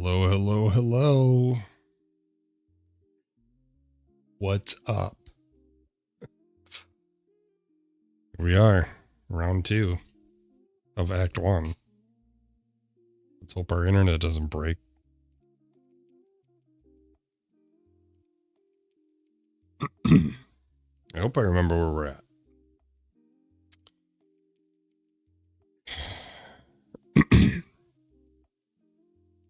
Hello, hello, hello. What's up? Here we are, round 2 of Act 1. Let's hope our internet doesn't break. I hope I remember where we're at.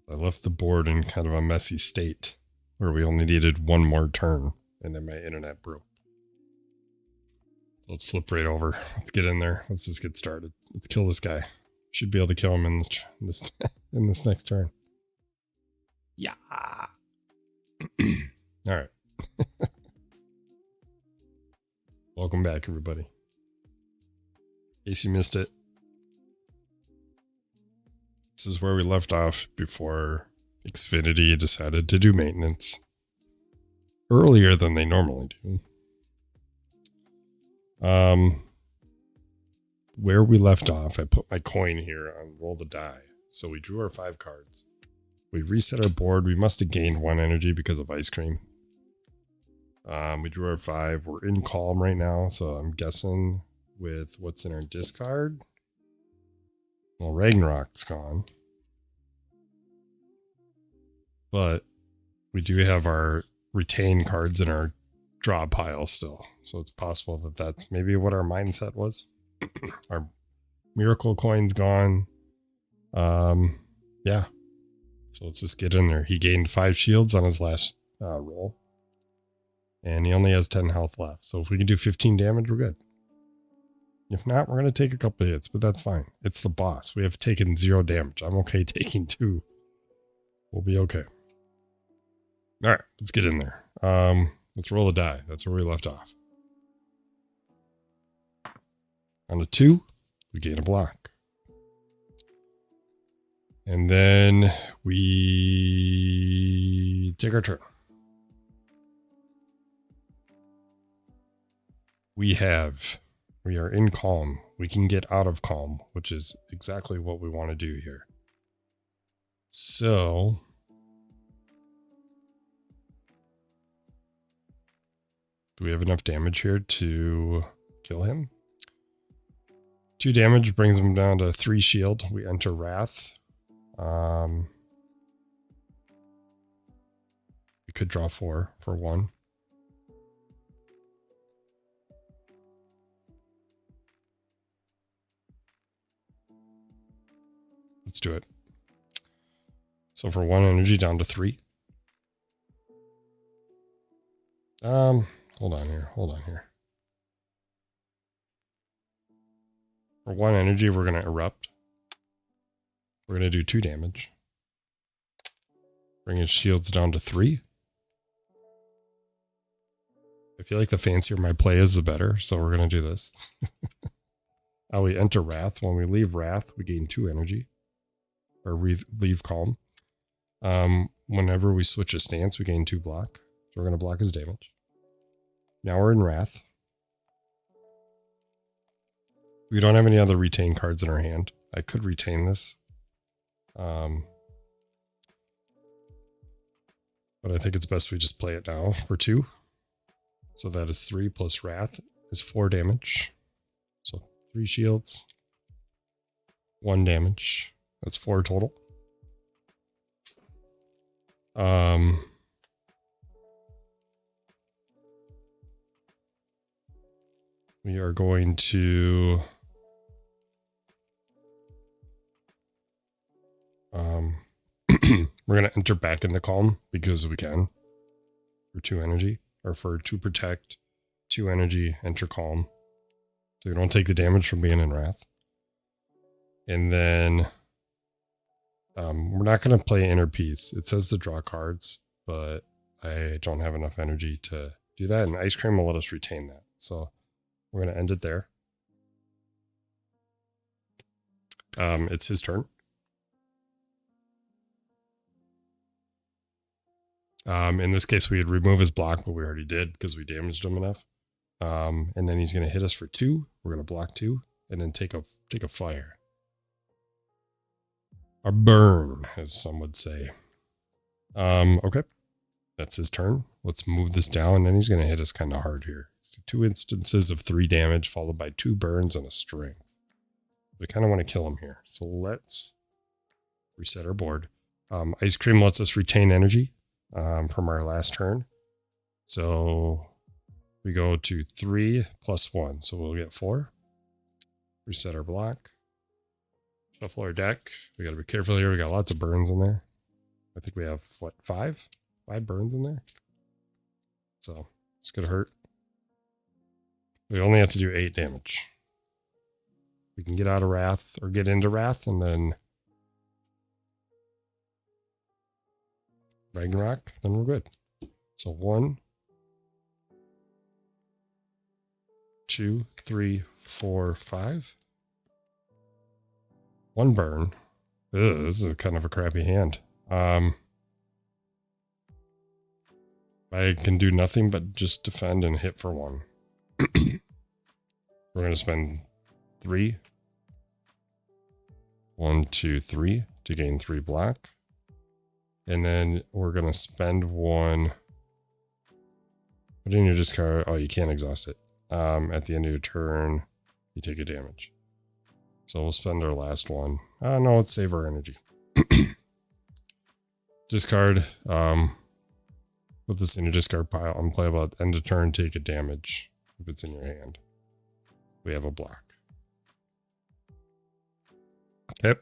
I left the board in kind of a messy state where we only needed one more turn and then my internet broke. Let's flip right over. Let's get in there. Let's just get started. Let's kill this guy. Should be able to kill him in this in this next turn. Yeah. All right. Welcome back, everybody. In case you missed it, this is where we left off before Xfinity decided to do maintenance earlier than they normally do. Where we left off, I put my coin here on roll the die. So we drew our 5 cards. We reset our board. We must have gained 1 energy because of ice cream. We drew our 5. We're in calm right now, so I'm guessing with what's in our discard. Well, Ragnarok's gone. But we do have our retained cards in our draw pile still. So it's possible that that's maybe what our mindset was. Our miracle coin's gone. Yeah. So let's just get in there. He gained 5 shields on his last roll. And he only has 10 health left. So if we can do 15 damage, we're good. If not, we're going to take a couple of hits, but that's fine. It's the boss. We have taken 0 damage. I'm okay taking 2. We'll be okay. All right, let's get in there. Let's roll the die. That's where we left off. On a 2, we gain a block. And then we take our turn. We are in calm. We can get out of calm, which is exactly what we want to do here. So do we have enough damage here to kill him? 2 damage brings him down to 3 shield. We enter Wrath. We could draw 4 for 1. Let's do it. So for 1 energy down to 3. Hold on here. For 1 energy, we're going to erupt. We're going to do 2 damage. Bring his shields down to 3. I feel like the fancier my play is, the better. So we're going to do this. We enter Wrath. When we leave Wrath, we gain 2 energy. Or leave calm. Whenever we switch a stance, we gain 2 block. So we're going to block his damage. Now we're in Wrath. We don't have any other retain cards in our hand. I could retain this. But I think it's best we just play it now for 2. So that is 3 plus Wrath is 4 damage. So 3 shields. 1 damage. That's 4 total. We are going to we're going to enter back into calm because we can for 2 energy, or for 2 protect, 2 energy, enter calm. So you don't take the damage from being in Wrath. And then we're not going to play Inner Peace. It says to draw cards, but I don't have enough energy to do that. And Ice Cream will let us retain that. So we're going to end it there. It's his turn. In this case, we would remove his block, but we already did because we damaged him enough. And then he's going to hit us for 2. We're going to block 2 and then take a fire. A burn, as some would say. Okay. That's his turn. Let's move this down, and he's going to hit us kind of hard here. So 2 instances of 3 damage, followed by 2 burns and a strength. We kind of want to kill him here. So let's reset our board. Ice Cream lets us retain energy from our last turn. So we go to 3 plus 1. So we'll get 4. Reset our block. Shuffle our deck. We got to be careful here. We got lots of burns in there. I think we have, what, 5? 5 burns in there. So it's going to hurt. We only have to do 8 damage. We can get out of Wrath or get into Wrath and then Ragnarok, then we're good. So 1, 2, 3, 4, 5. 1 burn. Ugh, this is kind of a crappy hand. I can do nothing but just defend and hit for 1. We're going to spend 3. 1, 2, 3 to gain 3 black. And then we're going to spend 1. Put in your discard. Oh, you can't exhaust it. At the end of your turn, you take a damage. So we'll spend our last 1. No, let's save our energy. Discard. Put this in your discard pile. Unplayable at the end of turn, take a damage if it's in your hand. We have a block. Okay.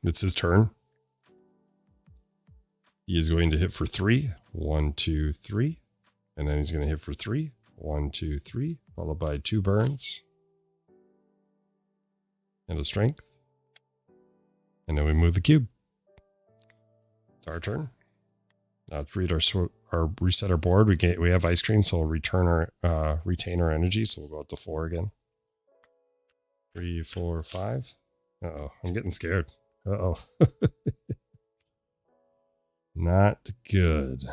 It's his turn. He is going to hit for 3. 1, 2, 3. And then he's going to hit for 3. 1, 2, 3. Followed by 2 burns. And a strength. And then we move the cube. It's our turn. Now let's read our reset our board. We have ice cream, so we'll retain our energy. So we'll go up to 4 again. 3, 4, 5. Uh-oh, I'm getting scared. Uh-oh. Not good.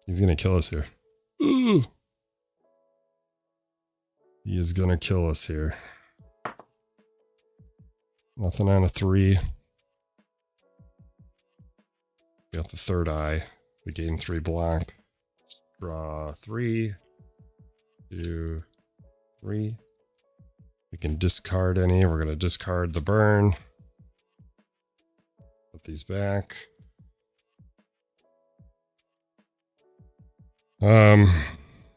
He's going to kill us here. Ooh. He is going to kill us here. Nothing on a 3. Got the 3rd eye. We gain 3 black. Let's draw 3, 2, 3. We can discard any. We're going to discard the burn. Put these back.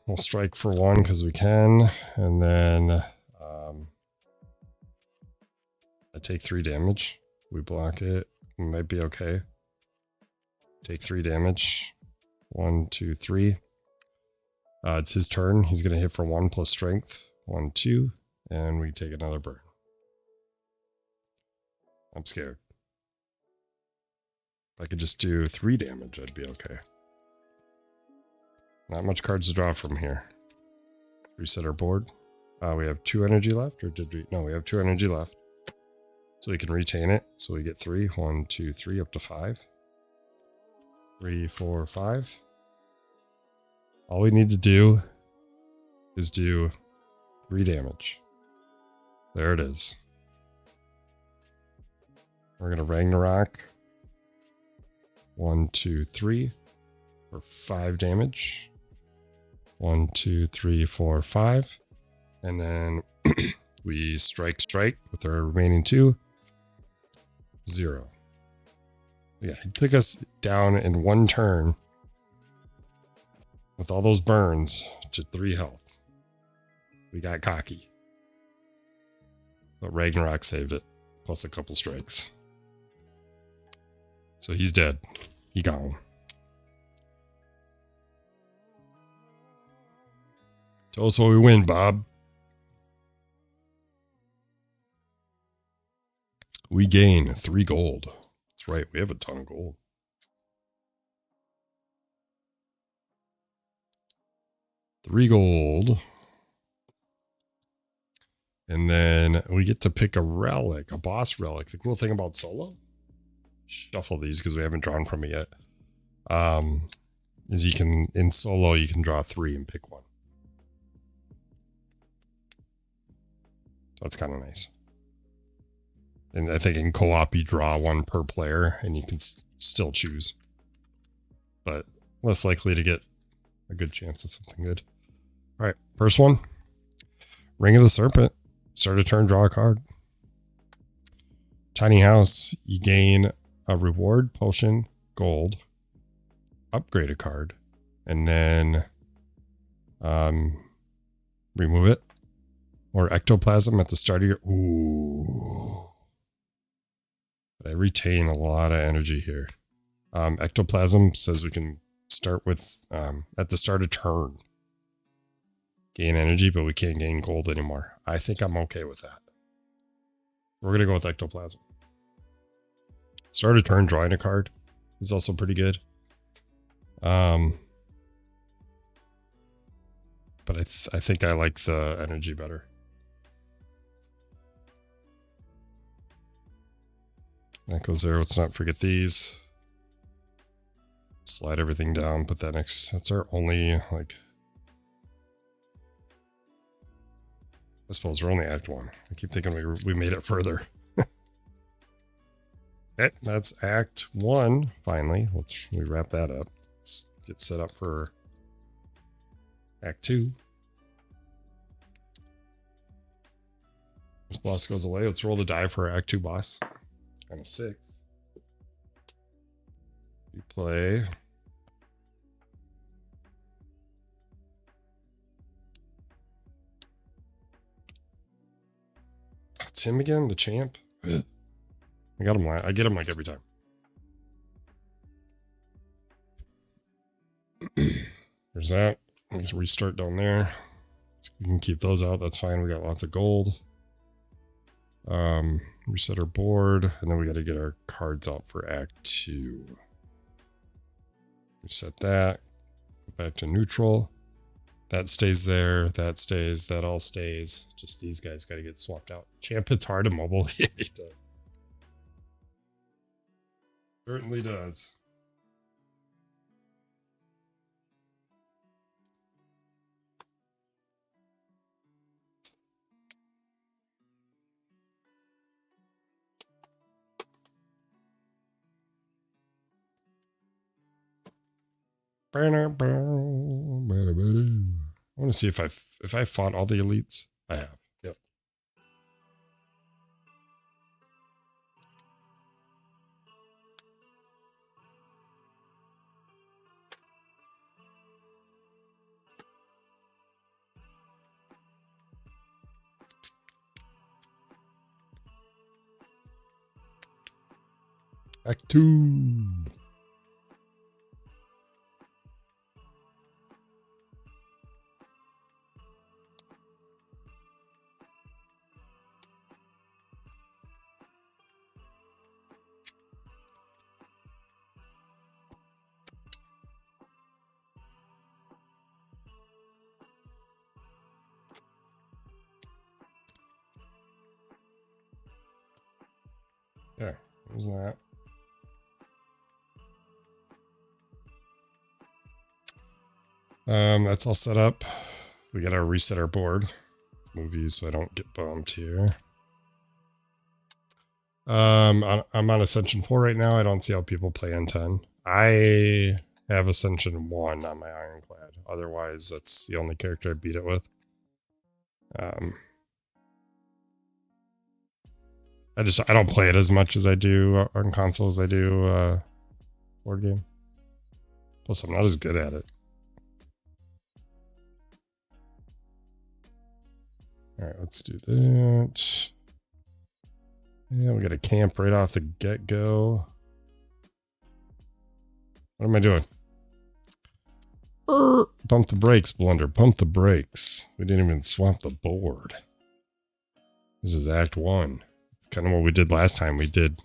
We'll strike for 1 because we can. And then I take 3 damage. We block it. It might be okay. Take 3 damage. 1, 2, 3. It's his turn. He's going to hit for 1 plus strength. 1, 2. And we take another burn. I'm scared. If I could just do 3 damage, I'd be okay. Not much cards to draw from here. Reset our board. We have 2 energy left, or did we? No, we have 2 energy left. So we can retain it. So we get 3. 1, 2, 3, up to 5. 3, 4, 5. All we need to do is do 3 damage. There it is. We're going to Ragnarok. 1, 2, 3 for 5 damage. 1, 2, 3, 4, 5. And then we strike with our remaining 2. 0. Yeah, he took us down in 1 turn with all those burns to 3 health. We got cocky. But Ragnarok saved it, plus a couple strikes. So he's dead. He gone. Tell us what we win, Bob. We gain 3 gold. That's right, we have a ton of gold. $3 gold. And then we get to pick a relic, a boss relic. The cool thing about solo, shuffle these because we haven't drawn from it yet, is you can, in solo, you can draw 3 and pick 1. That's kind of nice. And I think in co-op you draw one per player and you can still choose. But less likely to get a good chance of something good. All right, first one. Ring of the Serpent. Start a turn, draw a card. Tiny House. You gain a reward, potion, gold. Upgrade a card. And then remove it. Or ectoplasm at the start of your... Ooh. But I retain a lot of energy here. Ectoplasm says we can start with, at the start of turn, gain energy, but we can't gain gold anymore. I think I'm okay with that. We're going to go with ectoplasm. Start of turn, drawing a card is also pretty good. But I think I like the energy better. That goes there. Let's not forget these. Slide everything down, put that next. That's our only, like... I suppose we're only Act 1. I keep thinking we made it further. Okay, that's Act 1, finally. We wrap that up. Let's get set up for Act 2. This boss goes away. Let's roll the die for our Act 2 boss. And a 6. We play... It's him again, the champ. I get him like every time. There's that. Let's restart down there. We can keep those out. That's fine. We got lots of gold. Reset our board, and then we got to get our cards out for Act 2. Reset that. Go back to neutral. That stays there. That stays. That all stays. Just these guys got to get swapped out. Champ hits hard and mobile. Yeah, he does. Certainly does. I want to see if I fought all the elites. I have. Yep. Act 2. There. There's that. That's all set up. We gotta reset our board. Movies, so I don't get bumped here. I'm on Ascension 4 right now. I don't see how people play N10. I have Ascension 1 on my Ironclad. Otherwise, that's the only character I beat it with. I don't play it as much as I do on console as I do board game. Plus, I'm not as good at it. All right, let's do that. Yeah, we got a camp right off the get-go. What am I doing? Pump the brakes, Blunder. Pump the brakes. We didn't even swap the board. This is Act 1. Kind of what we did last time. We did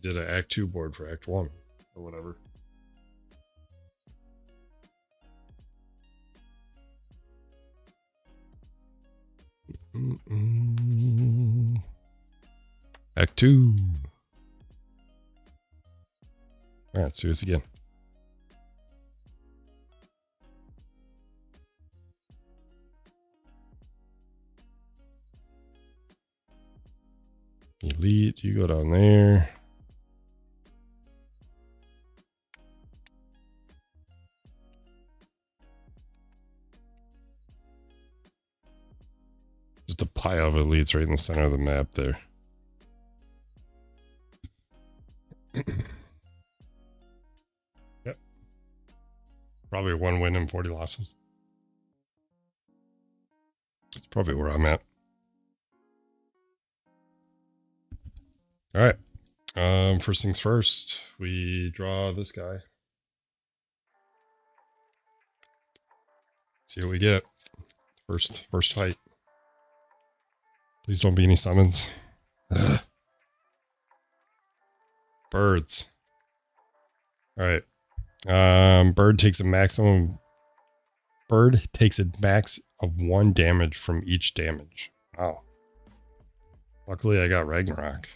an Act 2 board for Act 1 or whatever. Act 2. All right, let's do this again. Elite, you go down there. Just a pile of elites right in the center of the map there. Yep. Probably 1 win and 40 losses. That's probably where I'm at. All right. First things first, we draw this guy. See what we get. First fight. Please don't be any summons. Ugh. Birds. All right. Bird takes a max of 1 damage from each damage. Wow. Luckily, I got Ragnarok.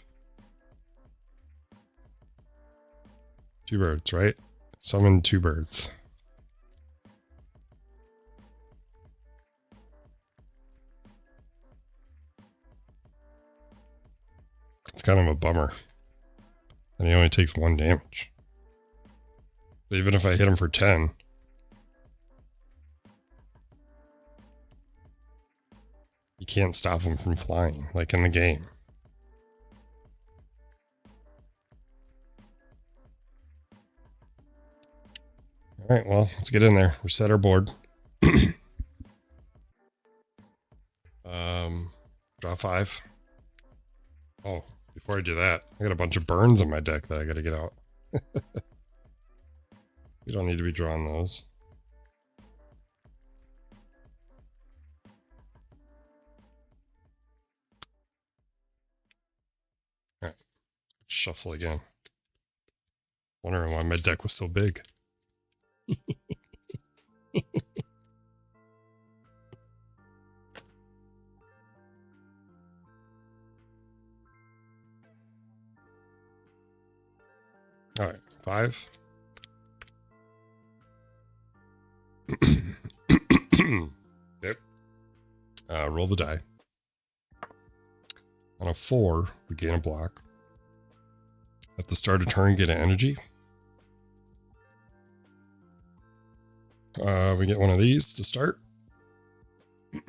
2 birds, right? Summon 2 birds. It's kind of a bummer. And he only takes 1 damage. So even if I hit him for 10, you can't stop him from flying, like in the game. All right, well, let's get in there. Reset our board. Draw 5. Oh, before I do that, I got a bunch of burns in my deck that I got to get out. You don't need to be drawing those. All right, shuffle again. Wondering why my deck was so big. All right, 5. Yep. Roll the die. On a 4, we gain a block. At the start of turn, get an energy. We get one of these to start. I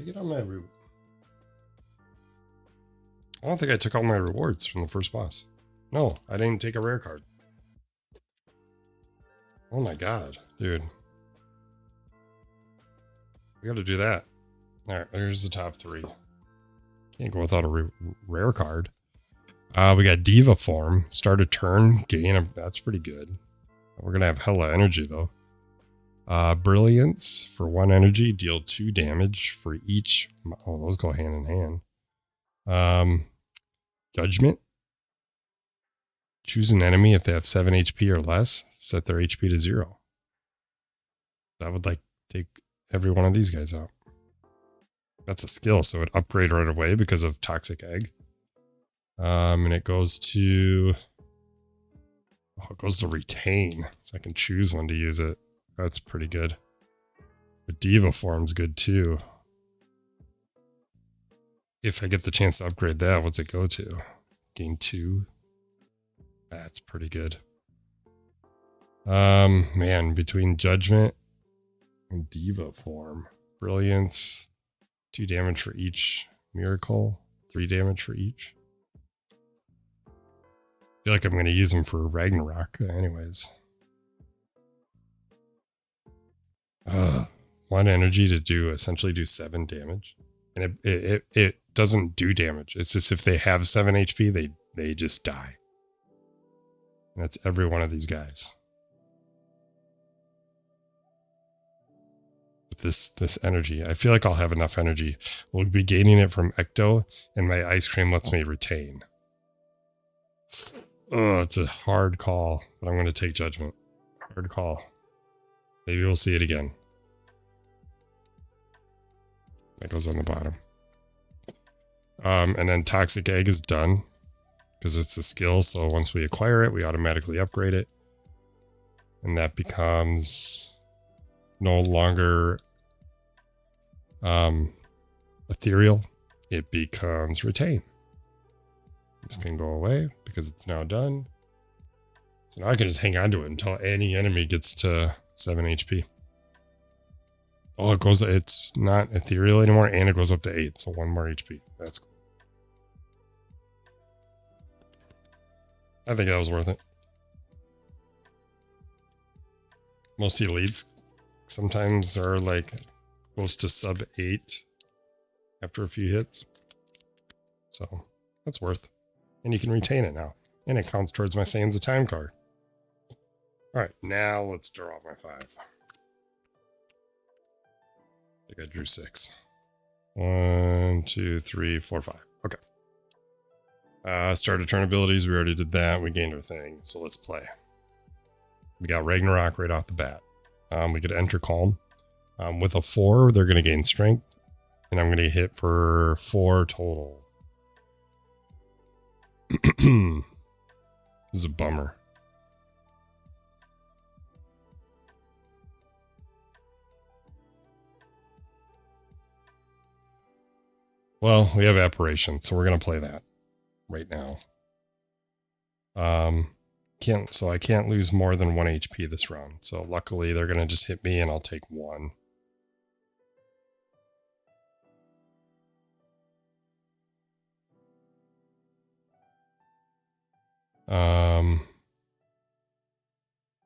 get on my route. I don't think I took all my rewards from the first boss. No, I didn't take a rare card. Oh my god, dude. We gotta do that. Alright, there's the top 3. Can't go without a rare card. We got Diva Form. Start a turn, gain a... That's pretty good. We're gonna have hella energy, though. Brilliance. For 1 energy, deal 2 damage for each... Oh, those go hand in hand. Judgment. Choose an enemy if they have 7 HP or less. Set their HP to 0. That would, like, take every one of these guys out. That's a skill, so it upgrade right away because of Toxic Egg. And it goes to... Oh, it goes to Retain, so I can choose when to use it. That's pretty good. But Diva Form's good, too. If I get the chance to upgrade that, what's it go to? Gain 2. That's pretty good. Man, between Judgment and Diva Form, Brilliance, 2 damage for each Miracle, 3 damage for each. I feel like I'm going to use them for Ragnarok anyways. 1 energy to essentially do 7 damage. And it doesn't do damage. It's just if they have 7 HP, they just die. And that's every one of these guys. With this energy, I feel like I'll have enough energy. We'll be gaining it from Ecto, and my ice cream lets me retain. Oh, it's a hard call, but I'm going to take Judgment. Hard call. Maybe we'll see it again. That goes on the bottom. And then Toxic Egg is done because it's a skill. So once we acquire it, we automatically upgrade it. And that becomes no longer ethereal. it becomes retain. This can go away because it's now done. So now I can just hang on to it until any enemy gets to 7 HP. Oh, it's not ethereal anymore, and it goes up to 8, so 1 more HP. That's cool. I think that was worth it. Most elites sometimes are like close to sub 8 after a few hits. So that's worth. And you can retain it now. And it counts towards my Sands of Time card. Alright, now let's draw my 5. I think I drew 6. 1, 2, 3, 4, 5. Okay. Started turn abilities. We already did that. We gained our thing. So let's play. We got Ragnarok right off the bat. We could enter Calm. With a 4, they're going to gain Strength. And I'm going to hit for 4 total. This is a bummer. Well, we have Apparition, so we're going to play that right now. So I can't lose more than 1 HP this round. So luckily they're going to just hit me and I'll take 1.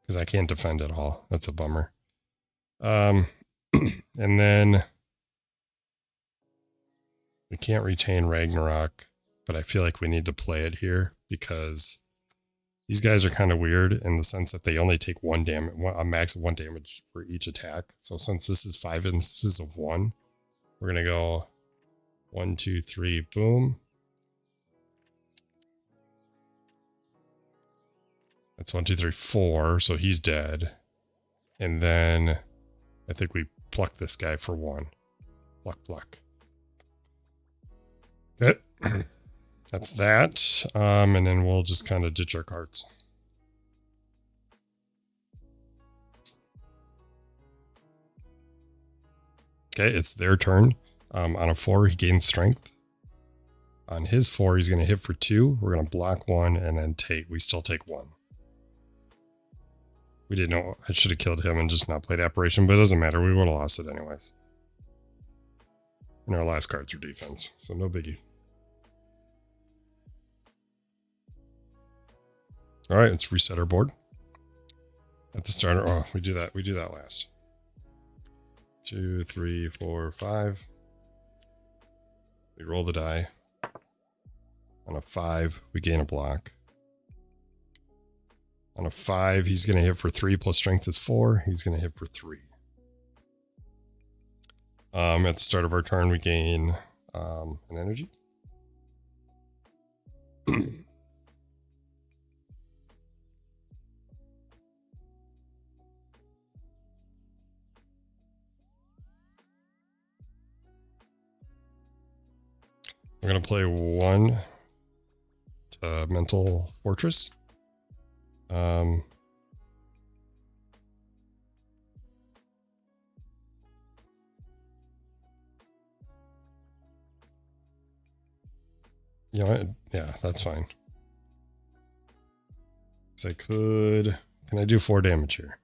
Because I can't defend at all. That's a bummer. And then we can't retain Ragnarok, but I feel like we need to play it here because these guys are kind of weird in the sense that they only take 1 damage, a max of 1 damage for each attack. So since this is 5 instances of 1, we're going to go 1, 2, 3, boom. That's 1, 2, 3, 4. So he's dead. And then I think we pluck this guy for 1. Pluck, pluck. Good. That's that. And then we'll just kind of ditch our cards. Okay, it's their turn. On a 4, he gains strength. On his 4, he's going to hit for 2. We're going to block 1 and then we still take 1. We didn't know. I should have killed him and just not played Apparition, but it doesn't matter. We would have lost it anyways. And our last cards are defense, so no biggie. All right, let's reset our board. At the starter, oh, we do that last. 2, 3, 4, 5. We roll the die. On a 5, we gain a block. On a 5, he's going to hit for 3 plus strength is 4. He's going to hit for 3. At the start of our turn, we gain an energy. I'm going to play 1 to Mental Fortress. Yeah, that's fine. So can I do 4 damage here?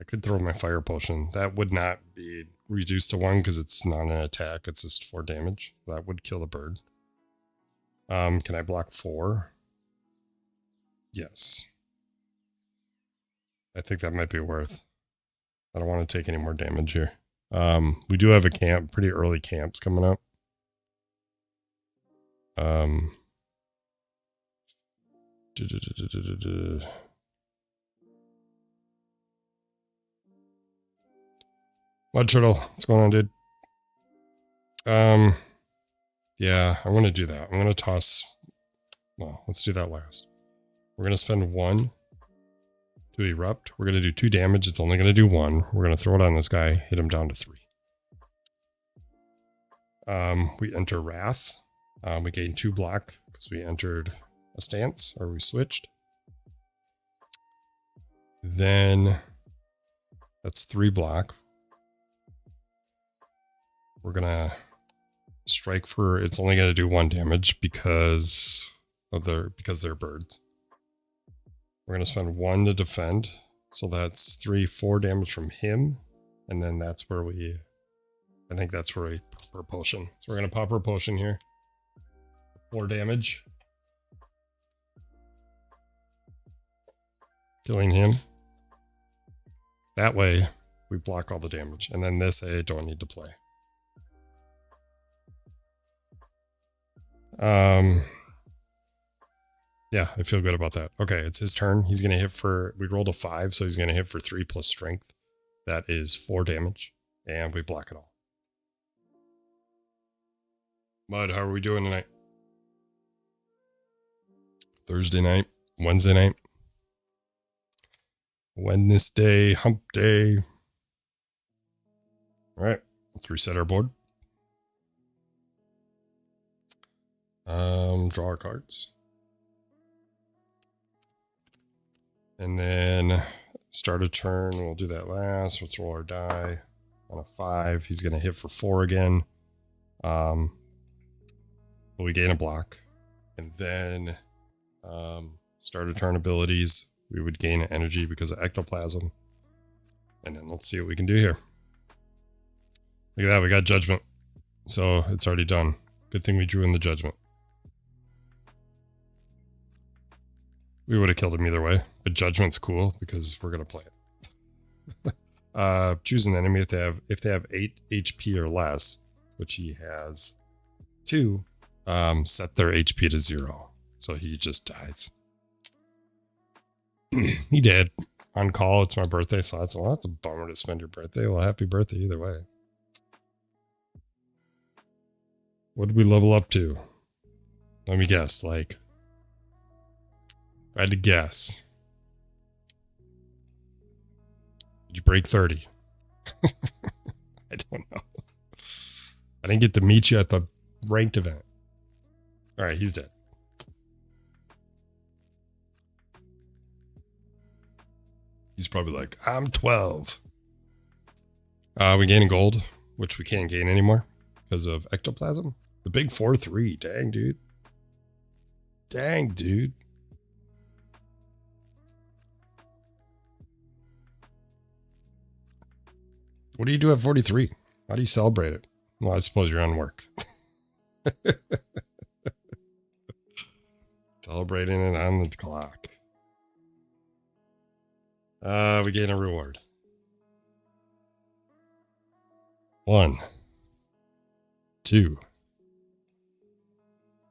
I could throw my fire potion. That would not be reduced to 1 because it's not an attack. It's just 4 damage. That would kill the bird. Can I block 4? Yes. I think that might be worth. I don't want to take any more damage here. We do have a camp, pretty early camps coming up. Mud Turtle, what's going on, dude? Yeah, I'm going to do that. I'm going to toss. Well, let's do that last. We're going to spend 1 to erupt. We're going to do 2 damage. It's only going to do 1. We're going to throw it on this guy, hit him down to 3. We enter Wrath. We gain 2 block because we entered a stance, or we switched. Then that's 3 block. We're gonna Strike for, it's only going to do 1 damage because they're birds. We're going to spend 1 to defend. So that's 4 damage from him. And then that's where I think that's where we pop our potion. So we're going to pop our potion here. 4 damage. Killing him. That way, we block all the damage. And then this I don't need to play. Yeah, I feel good about that. Okay, it's his turn. He's going to hit for, we rolled a 5, so he's going to hit for 3 plus strength. That is 4 damage. And we block it all. Mud, how are we doing tonight? Thursday night, Wednesday night. Wednesday, hump day. All right, let's reset our board. Draw our cards. And then start a turn. We'll do that last. Let's roll our die. On a 5, he's going to hit for 4 again. We gain a block. And then start a turn abilities. We would gain energy because of ectoplasm. And then let's see what we can do here. Look at that, we got judgment. So it's already done. Good thing we drew in the judgment. We would have killed him either way, but judgment's cool because we're gonna play it. Choose an enemy if they have 8 HP or less, which he has 2. Set their HP to 0, so he just dies. He did. On call, it's my birthday, so that's a bummer to spend your birthday. Well, happy birthday either way. What did we level up to? Let me guess, like... I had to guess. Did you break 30? I don't know. I didn't get to meet you at the ranked event. Alright, he's dead. He's probably like, I'm 12. We gain a gold, which we can't gain anymore because of ectoplasm. The big 4-3. Dang, dude. Dang, dude. What do you do at 43? How do you celebrate it? Well, I suppose you're on work. Celebrating it on the clock. We gain a reward. 1, 2,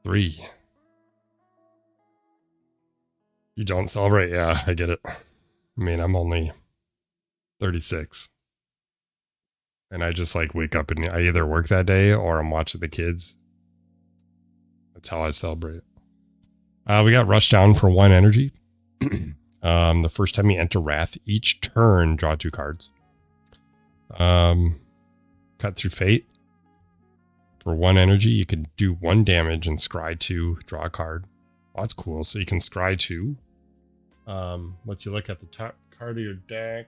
3. You don't celebrate? Yeah, I get it. I mean, I'm only 36. And I just like wake up and I either work that day or I'm watching the kids. That's how I celebrate it. We got rushed down for 1 energy. The first time you enter Wrath, each turn, draw 2 cards. Cut through Fate. For 1 energy, you can do 1 damage and scry 2, draw a card. Oh, that's cool. So you can scry 2. Lets you look at the top card of your deck.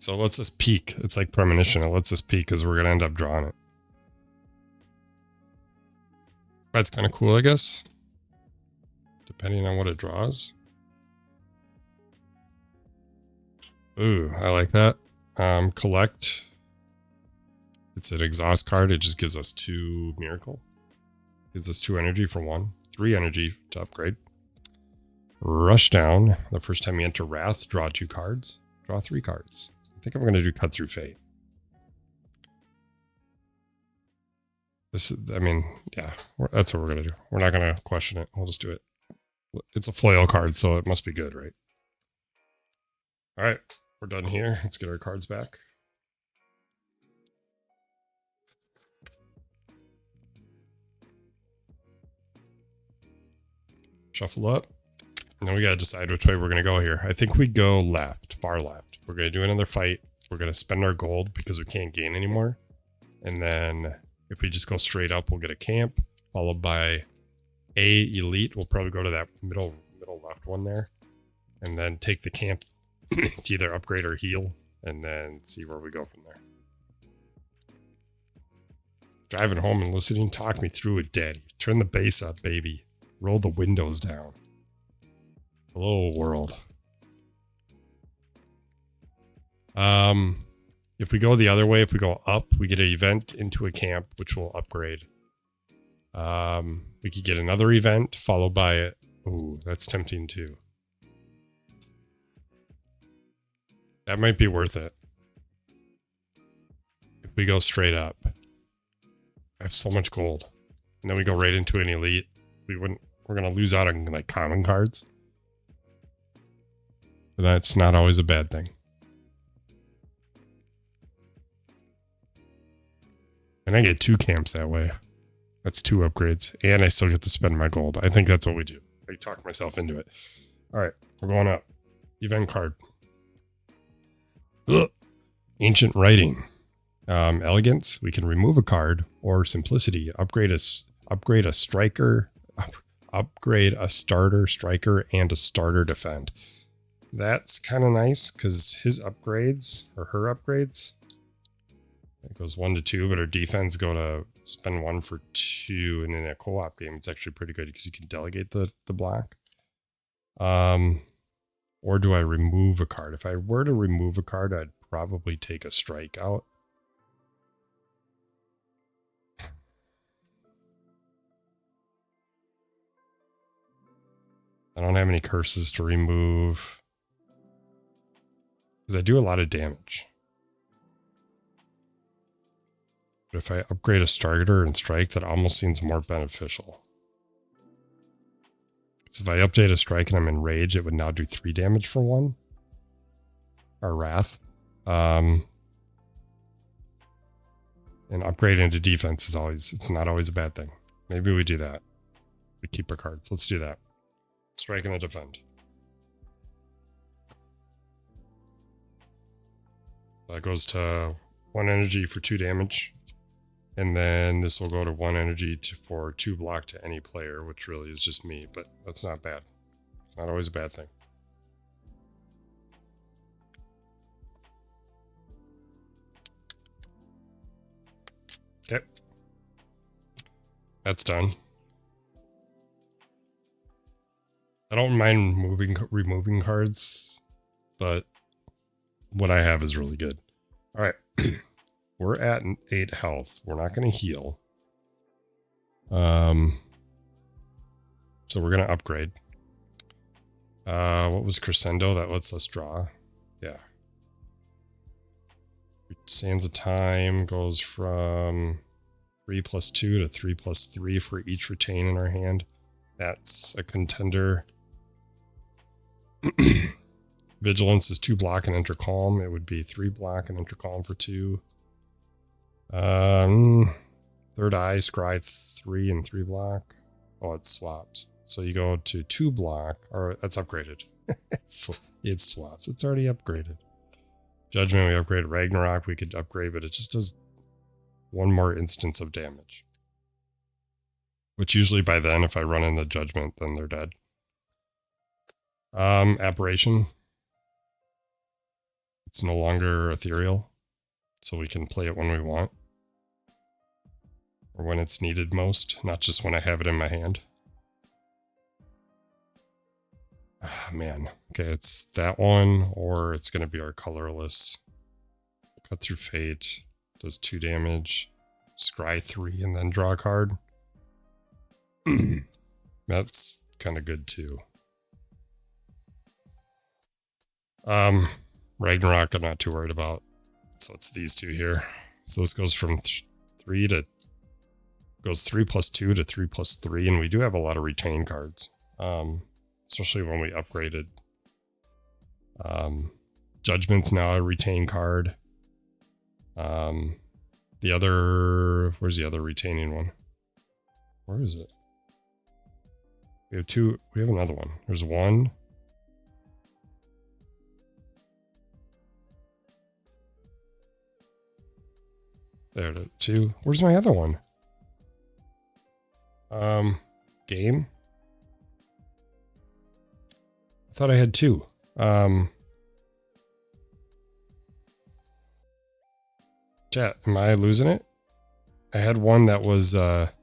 So it lets us peek. It's like premonition. It lets us peek because we're going to end up drawing it. That's kind of cool, I guess. Depending on what it draws. Ooh, I like that. Collect. It's an exhaust card. It just gives us 2 miracle. Gives us 2 energy for 1. 3 energy to upgrade. Rush down. The first time you enter Wrath, draw 2 cards. Draw 3 cards. I think I'm going to do Cut Through Fate. This is, I mean, yeah, that's what we're going to do. We're not going to question it. We'll just do it. It's a foil card, so it must be good, right? All right, we're done here. Let's get our cards back. Shuffle up. Now we got to decide which way we're going to go here. I think we go left, far left. We're going to do another fight. We're going to spend our gold because we can't gain anymore. And then if we just go straight up, we'll get a camp, followed by a elite. We'll probably go to that middle left one there. And then take the camp to either upgrade or heal, and then see where we go from there. Driving home and listening, talk me through it, Daddy. Turn the bass up, baby. Roll the windows down. Hello, world. If we go the other way, if we go up, we get an event into a camp, which will upgrade. We could get another event followed by it. Ooh, that's tempting too. That might be worth it. If we go straight up. I have so much gold. And then we go right into an elite. We're gonna lose out on like common cards. But that's not always a bad thing. And I get 2 camps that way. That's 2 upgrades. And I still get to spend my gold. I think that's what we do. I talk myself into it. Alright, we're going up. Event card. Ugh. Ancient writing. Elegance, we can remove a card, or simplicity, upgrade a striker, upgrade a starter striker and a starter defend. That's kind of nice because his upgrades or her upgrades, it goes 1 to 2, but her defense go to spend 1 for 2, and in a co-op game it's actually pretty good because you can delegate the black. Or do I remove a card? If I were to remove a card, I'd probably take a strike out. I don't have any curses to remove because I do a lot of damage. But if I upgrade a starter and strike, that almost seems more beneficial. So if I update a strike and I'm in rage, it would now do 3 damage for 1. Or wrath. And upgrading into defense is it's not always a bad thing. Maybe we do that. We keep our cards. Let's do that. Strike and a defend. That goes to 1 energy for 2 damage. And then this will go to 1 energy for 2 block to any player, which really is just me, but that's not bad. It's not always a bad thing. Okay. That's done. I don't mind removing cards, but what I have is really good. All right. We're at 8 health. We're not going to heal. So we're going to upgrade. What was Crescendo? That lets us draw. Yeah. Sands of Time goes from 3+2 to 3+3 for each retain in our hand. That's a contender. Vigilance is 2 block and enter calm. It would be 3 block and enter calm for 2. Third Eye, scry 3 and 3 block. Oh, it swaps. So you go to 2 block, or that's upgraded. It swaps. It's already upgraded. Judgment, we upgraded. Ragnarok, we could upgrade, but it just does 1 more instance of damage. Which usually by then, if I run into Judgment, then they're dead. Apparition. It's no longer ethereal, so we can play it when we want. Or when it's needed most, not just when I have it in my hand. Ah, man. Okay, it's that one, or it's going to be our colorless. Cut through Fate. Does 2 damage. Scry 3 and then draw a card. That's kind of good too. Ragnarok I'm not too worried about. So it's these 2 here. So this goes from 3 to... Goes 3+2 to 3+3, and we do have a lot of retain cards. Especially when we upgraded. Judgment's now a retain card. The other... Where's the other retaining one? Where is it? We have 2... We have another one. There's 1... There, 2. Where's my other one? Game? I thought I had 2. Chat, am I losing it? I had one that was, there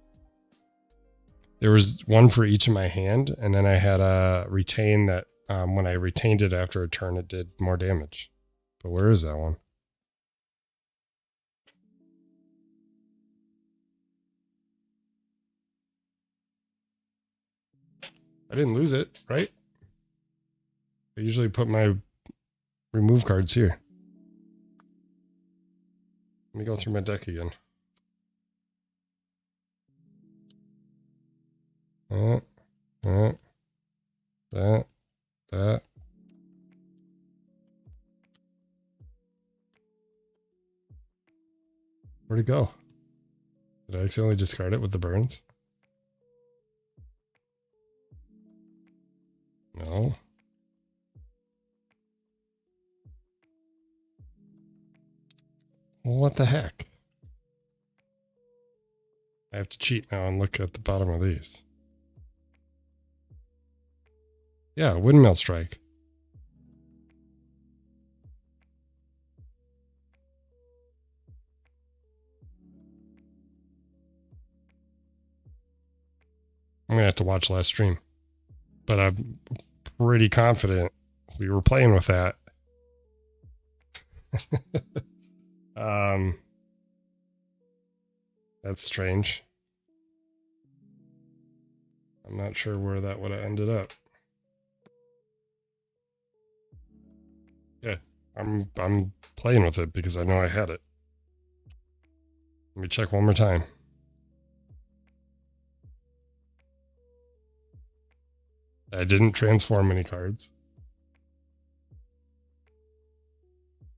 was one for each in my hand, and then I had a retain that, when I retained it after a turn, it did more damage. But where is that one? I didn't lose it, right? I usually put my remove cards here. Let me go through my deck again. That. Where'd it go? Did I accidentally discard it with the burns? No. Well, what the heck? I have to cheat now and look at the bottom of these. Yeah, windmill strike. I'm going to have to watch last stream. But I'm pretty confident we were playing with that. That's strange. I'm not sure where that would have ended up. Yeah, I'm playing with it because I know I had it. Let me check one more time. I didn't transform any cards. I'm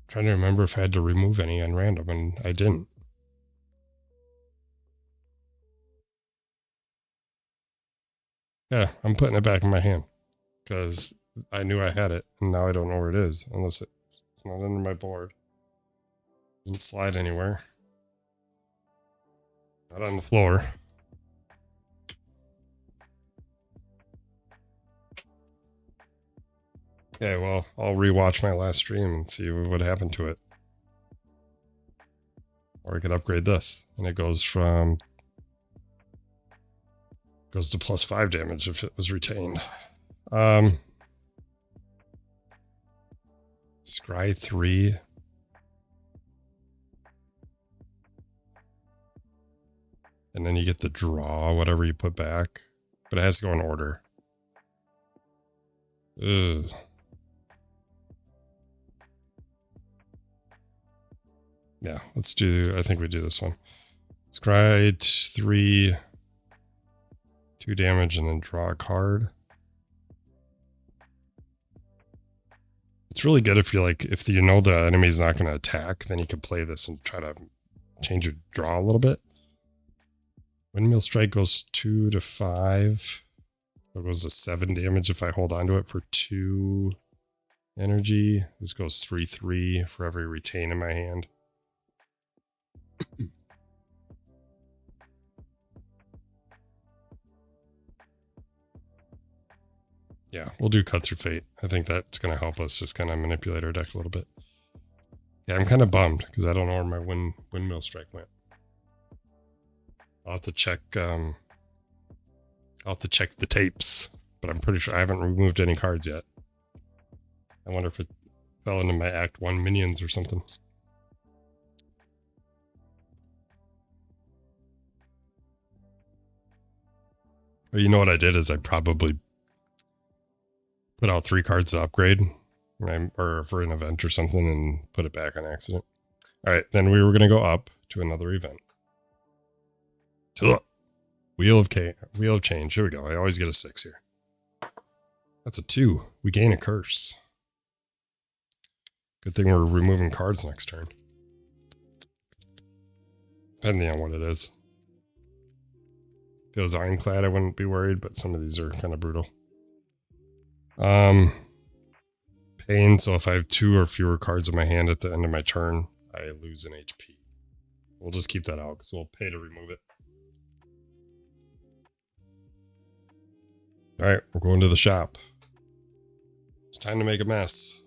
trying to remember if I had to remove any on random, and I didn't. Yeah, I'm putting it back in my hand because I knew I had it, and now I don't know where it is unless it's not under my board. It didn't slide anywhere. Not on the floor. Okay, well, I'll rewatch my last stream and see what happened to it. Or I could upgrade this, and it goes to +5 damage if it was retained. Scry 3. And then you get the draw, whatever you put back. But it has to go in order. Ugh. Yeah, I think we do this one. Scry 3, 2 damage, and then draw a card. It's really good if you know the enemy's not going to attack, then you can play this and try to change your draw a little bit. Windmill strike goes 2 to 5. It goes to 7 damage if I hold on to it for 2 energy. This goes 3/3 for every retain in my hand. Yeah, we'll do Cut Through Fate. I think that's going to help us just kind of manipulate our deck a little bit. Yeah, I'm kind of bummed because I don't know where my windmill strike went. I'll have to check. I'll have to check the tapes, but I'm pretty sure I haven't removed any cards yet. I wonder if it fell into my Act 1 minions or something. But you know what I did is I probably put out 3 cards to upgrade, or for an event or something, and put it back on accident. All right, then we were going to go up to another event. Wheel of Change. Here we go. I always get a 6 here. That's a 2. We gain a curse. Good thing we're removing cards next turn. Depending on what it is. If it was Ironclad, I wouldn't be worried, but some of these are kind of brutal. Pain, so if I have 2 or fewer cards in my hand at the end of my turn, I lose an HP. We'll just keep that out because we'll pay to remove it. Alright, we're going to the shop. It's time to make a mess.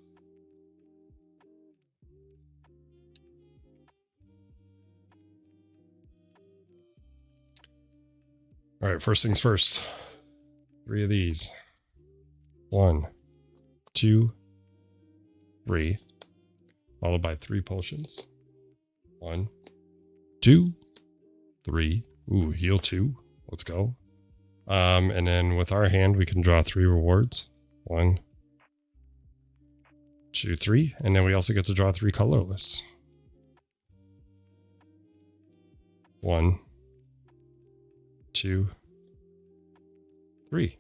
All right, first things first. 3 of these. 1, 2, 3. Followed by 3 potions. 1, 2, 3. Ooh, heal 2. Let's go. And then with our hand, we can draw 3 rewards. 1, 2, 3. And then we also get to draw 3 colorless. 1, 2, 3.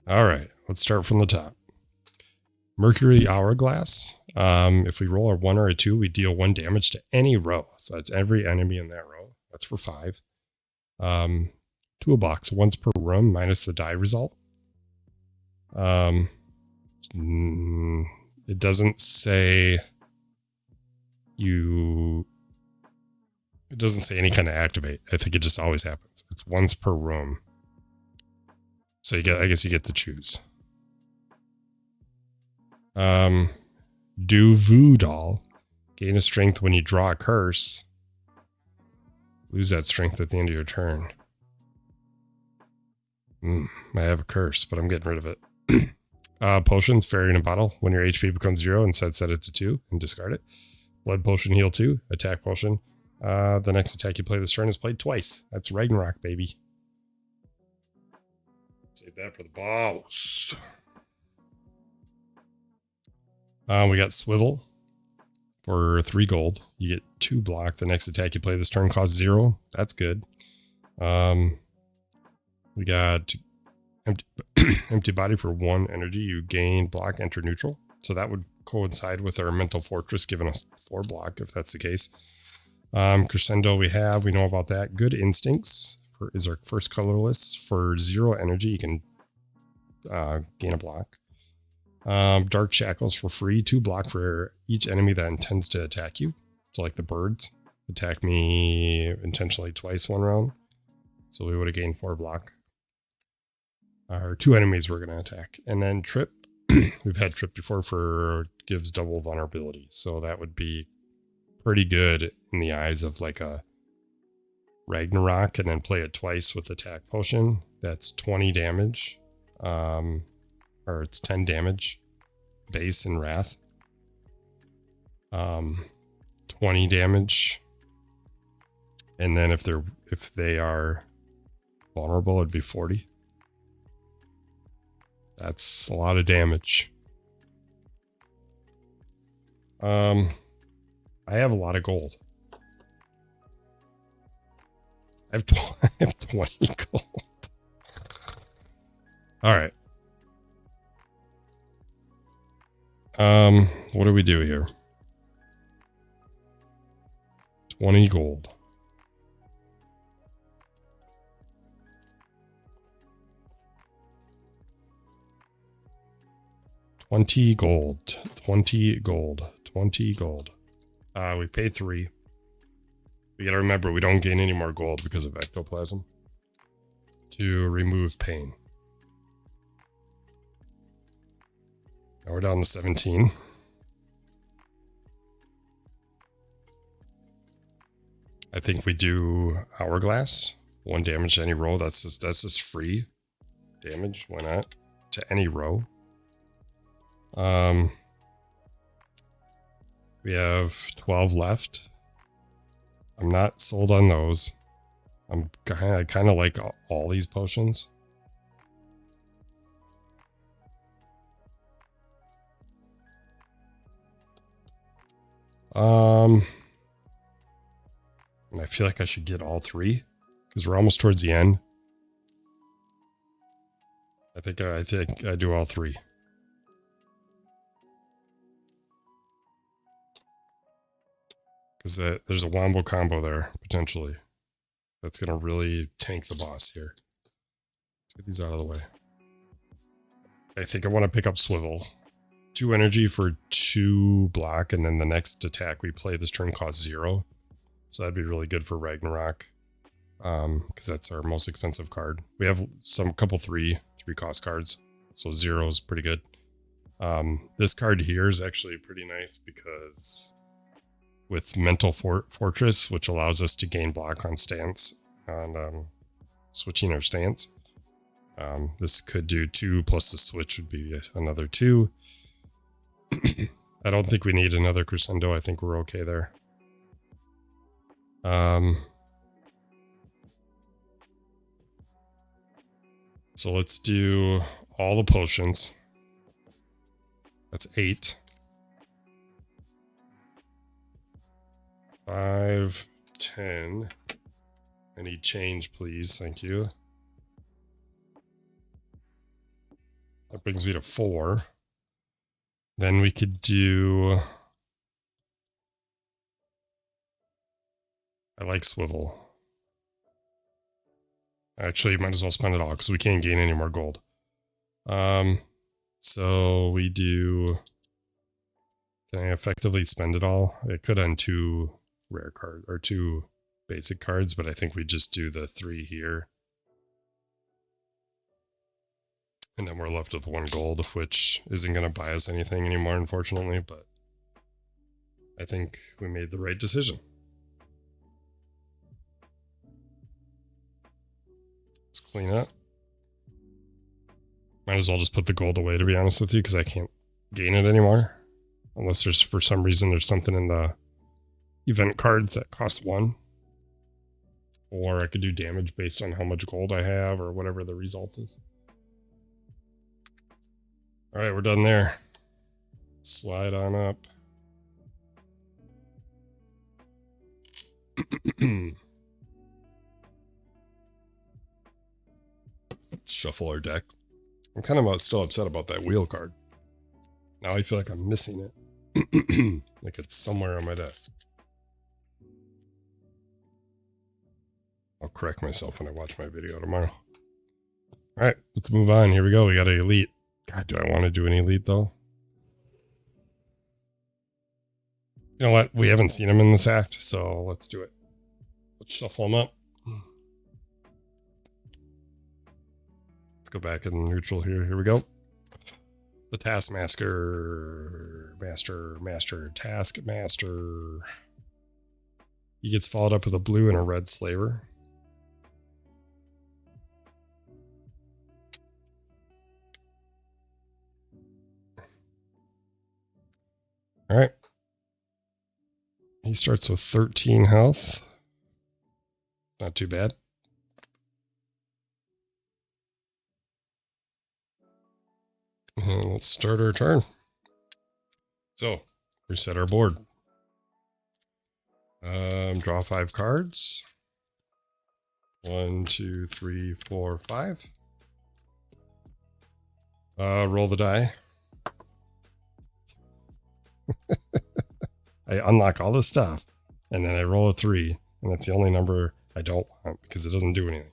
All right, let's start from the top. Mercury Hourglass. If we roll a 1 or a 2, we deal 1 damage to any row. So that's every enemy in that row. That's for 5. 2 a box, once per room, minus the die result. It doesn't say you. It doesn't say any kind of activate. I think it just always happens. It's once per room. So you get, I guess you get to choose. Do Voodoo. Gain a strength when you draw a curse. Lose that strength at the end of your turn. I have a curse, but I'm getting rid of it. Potions, fairy in a bottle. When your HP becomes 0, instead set it to 2 and discard it. Blood potion, heal 2. Attack potion. The next attack you play this turn is played twice. That's Ragnarok, baby. Save that for the boss. We got Swivel for 3 gold. You get 2 block. The next attack you play this turn costs 0. That's good. We got Empty Body for 1 energy. You gain block, enter neutral. So that would coincide with our Mental Fortress giving us 4 block if that's the case. Crescendo we know about that. Good Instincts is our first colorless. For 0 energy, you can gain a block. Dark Shackles for free. 2 block for each enemy that intends to attack you. So like the birds attack me intentionally twice 1 round. So we would have gained 4 block. Or 2 enemies we're going to attack. And then Trip. We've had Trip before for gives double vulnerability. So that would be pretty good in the eyes of like a Ragnarok, and then play it twice with attack potion. That's 20 damage. Or it's 10 damage. Base and Wrath. 20 damage. And then if they are vulnerable, it'd be 40. That's a lot of damage. I have a lot of gold. I have 20 gold. All right. What do we do here? 20 gold. $20 gold. 20 gold. 20 gold. We pay 3. We gotta remember we don't gain any more gold because of ectoplasm. To remove pain. Now we're down to 17. I think we do Hourglass. 1 damage to any row. That's just free damage. Why not? To any row. We have 12 left. I'm not sold on those. I kind of like all these potions. And I feel like I should get all 3 because we're almost towards the end. I think I do all 3. Because there's a wombo combo there, potentially. That's going to really tank the boss here. Let's get these out of the way. I think I want to pick up Swivel. 2 energy for 2 block, and then the next attack we play this turn costs 0. So that'd be really good for Ragnarok. Because that's our most expensive card. We have couple 3 cost cards. So 0 is pretty good. This card here is actually pretty nice because with Mental Fortress, which allows us to gain block on stance. And switching our stance. This could do 2 plus the switch would be another 2. I don't think we need another crescendo. I think we're okay there. So let's do all the potions. That's 8. 5, 10. I need change, please. Thank you. That brings me to 4. Then we could do... I like swivel. Actually, might as well spend it all because we can't gain any more gold. So we do... Can I effectively spend it all? I could on 2 rare cards, or 2 basic cards, but I think we just do the 3 here. And then we're left with 1 gold, which isn't going to buy us anything anymore, unfortunately, but I think we made the right decision. Let's clean up. Might as well just put the gold away, to be honest with you, because I can't gain it anymore. Unless there's, for some reason, there's something in the event cards that costs 1. Or I could do damage based on how much gold I have, or whatever the result is. Alright, we're done there. Slide on up. Shuffle our deck. I'm kind of still upset about that wheel card. Now I feel like I'm missing it. Like it's somewhere on my desk. I'll correct myself when I watch my video tomorrow. Alright, let's move on. Here we go. We got an elite. God, do I want to do an elite though? You know what? We haven't seen him in this act, so let's do it. Let's shuffle him up. Let's go back in neutral here. Here we go. The Taskmaster. Taskmaster. He gets followed up with a blue and a red slaver. All right. He starts with 13 health. Not too bad. And let's start our turn. So, reset our board. Draw 5 cards. 1, 2, 3, 4, 5. Roll the die. I unlock all this stuff, and then I roll a 3, and that's the only number I don't want because it doesn't do anything.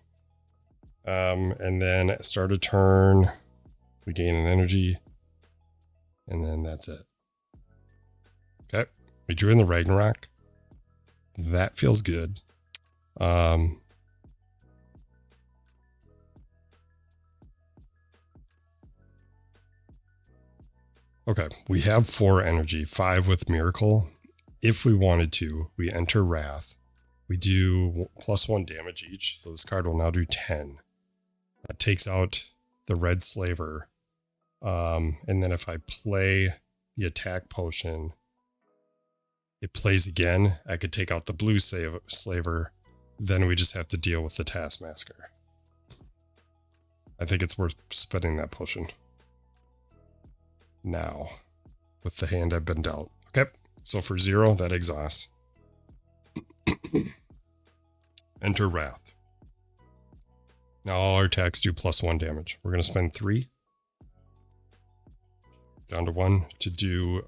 And then start a turn. We gain an energy, and then that's it. Okay, we drew in the Ragnarok. That feels good. Okay, we have 4 energy, 5 with Miracle. If we wanted to, we enter Wrath. We do +1 damage each, so this card will now do 10. That takes out the red slaver. And then if I play the attack potion, it plays again. I could take out the blue slaver. Then we just have to deal with the Taskmaster. I think it's worth spending that potion now with the hand I've been dealt. Okay, so for 0, that exhausts. Enter Wrath. Now all our attacks do +1 damage. We're going to spend 3. Down to 1 to do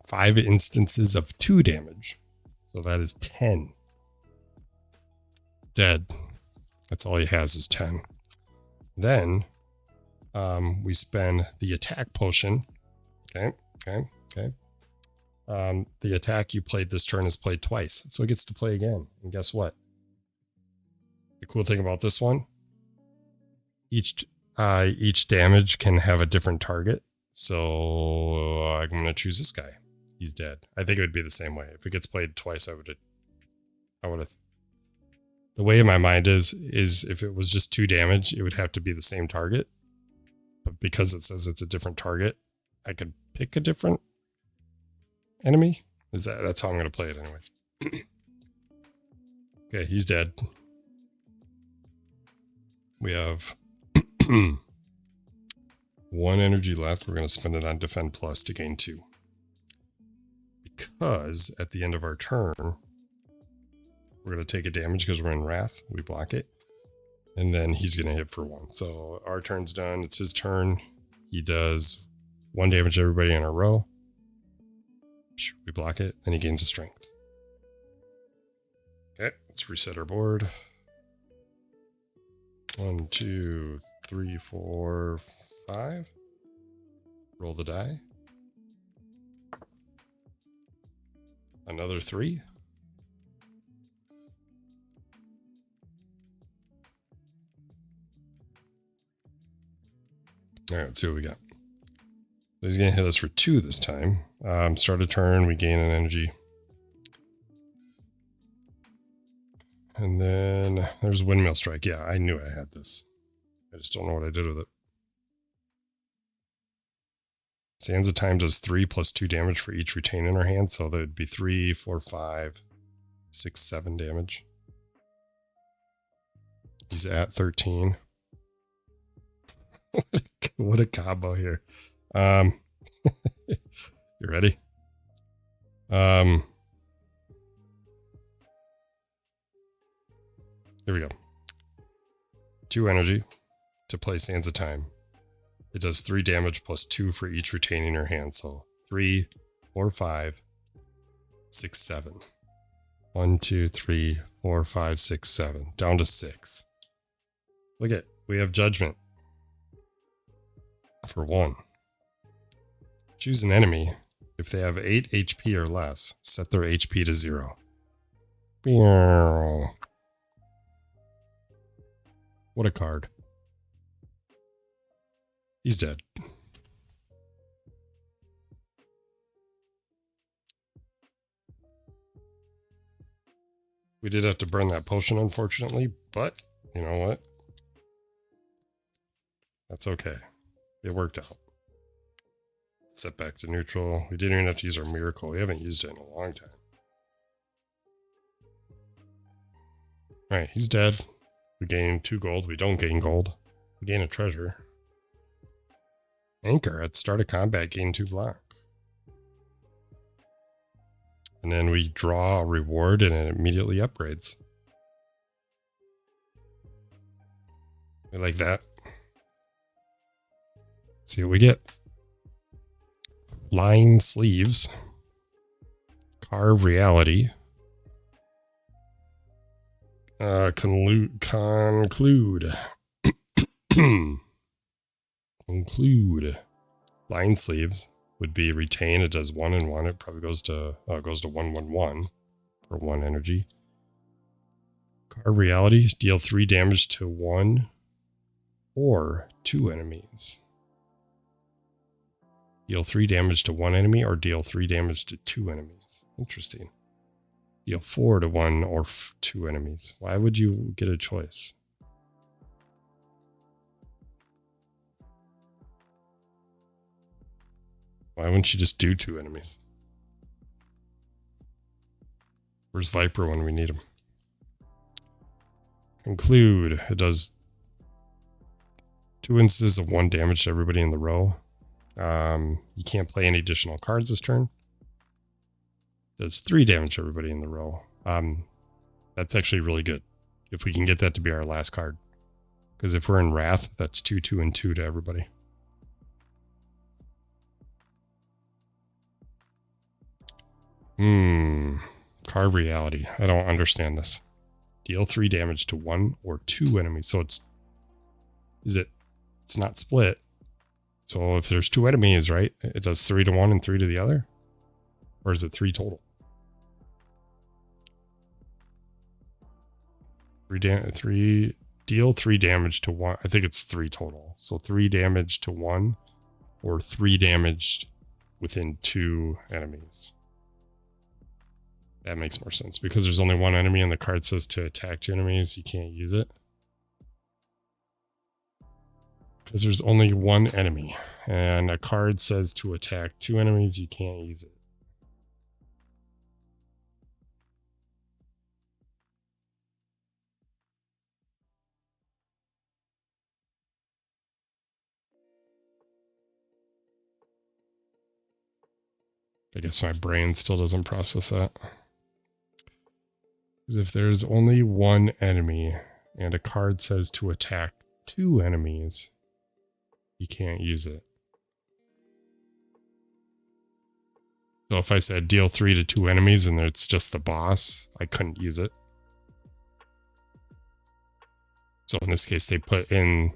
5 instances of 2 damage. So that is 10. Dead. That's all he has is 10. Then we spend the attack potion. Okay. The attack you played this turn is played twice. So it gets to play again. And guess what? The cool thing about this one, each damage can have a different target. So I'm going to choose this guy. He's dead. I think it would be the same way. If it gets played twice, I would have The way in my mind is if it was just 2 damage, it would have to be the same target. But because it says it's a different target, I could pick a different enemy. That's how I'm going to play it anyways. Okay, he's dead. We have 1 energy left. We're going to spend it on Defend Plus to gain 2. Because at the end of our turn, we're going to take a damage because we're in Wrath. We block it. And then he's going to hit for 1. So our turn's done. It's his turn. He does 1 damage to everybody in a row. We block it. And he gains a strength. Okay, let's reset our board. 1, 2, 3, 4, 5. Roll the die. Another 3. All right, let's see what we got. He's going to hit us for 2 this time. Start a turn, we gain an energy. And then there's Windmill Strike. Yeah, I knew I had this. I just don't know what I did with it. Sands of Time does 3 plus 2 damage for each retain in our hand. So that would be 3, 4, 5, 6, 7 damage. He's at 13. What a combo here. You ready? Here we go. 2 energy to play Sands of Time. It does 3 damage plus 2 for each retain in your hand. So 3, 4, 5, 6, 7. 1, 2, 3, 4, 5, 6, 7. Down to 6. Look at, we have Judgment. For 1. Choose an enemy. If they have 8 HP or less, set their HP to 0. What a card. He's dead. We did have to burn that potion, unfortunately, but you know what? That's okay. It worked out. Set back to neutral. We didn't even have to use our miracle. We haven't used it in a long time. Alright, he's dead. We gain 2 gold. We don't gain gold. We gain a treasure. Anchor at start of combat, gain 2 block. And then we draw a reward and it immediately upgrades. We like that. See what we get. Line sleeves. Carve reality. Conclude. Conclude. Line sleeves would be retain. It does 1 and 1. It probably goes to 1, 1, 1 for 1 energy. Carve reality. Deal 3 damage to 1 or 2 enemies. Deal 3 damage to 1 enemy or deal 3 damage to 2 enemies. Interesting. Deal 4 to 1 or 2 enemies. Why would you get a choice? Why wouldn't you just do 2 enemies? Where's Viper when we need him? Conclude. It does 2 instances of 1 damage to everybody in the row. You can't play any additional cards this turn. Does 3 damage to everybody in the row. That's actually really good. If we can get that to be our last card. Because if we're in Wrath, that's 2, 2, and 2 to everybody. Carve reality. I don't understand this. Deal 3 damage to 1 or 2 enemies. So it's not split. So if there's 2 enemies, right? It does 3 to 1 and 3 to the other? Or is it 3 total? 3 deal 3 damage to 1. I think it's 3 total. So 3 damage to 1 or 3 damage within 2 enemies. That makes more sense because there's only one enemy and the card says to attack 2 enemies, you can't use it. Because there's only one enemy and a card says to attack 2 enemies, you can't use it. I guess my brain still doesn't process that. Because if there's only one enemy and a card says to attack 2 enemies, you can't use it. So if I said deal 3 to 2 enemies and it's just the boss, I couldn't use it. So in this case, they put in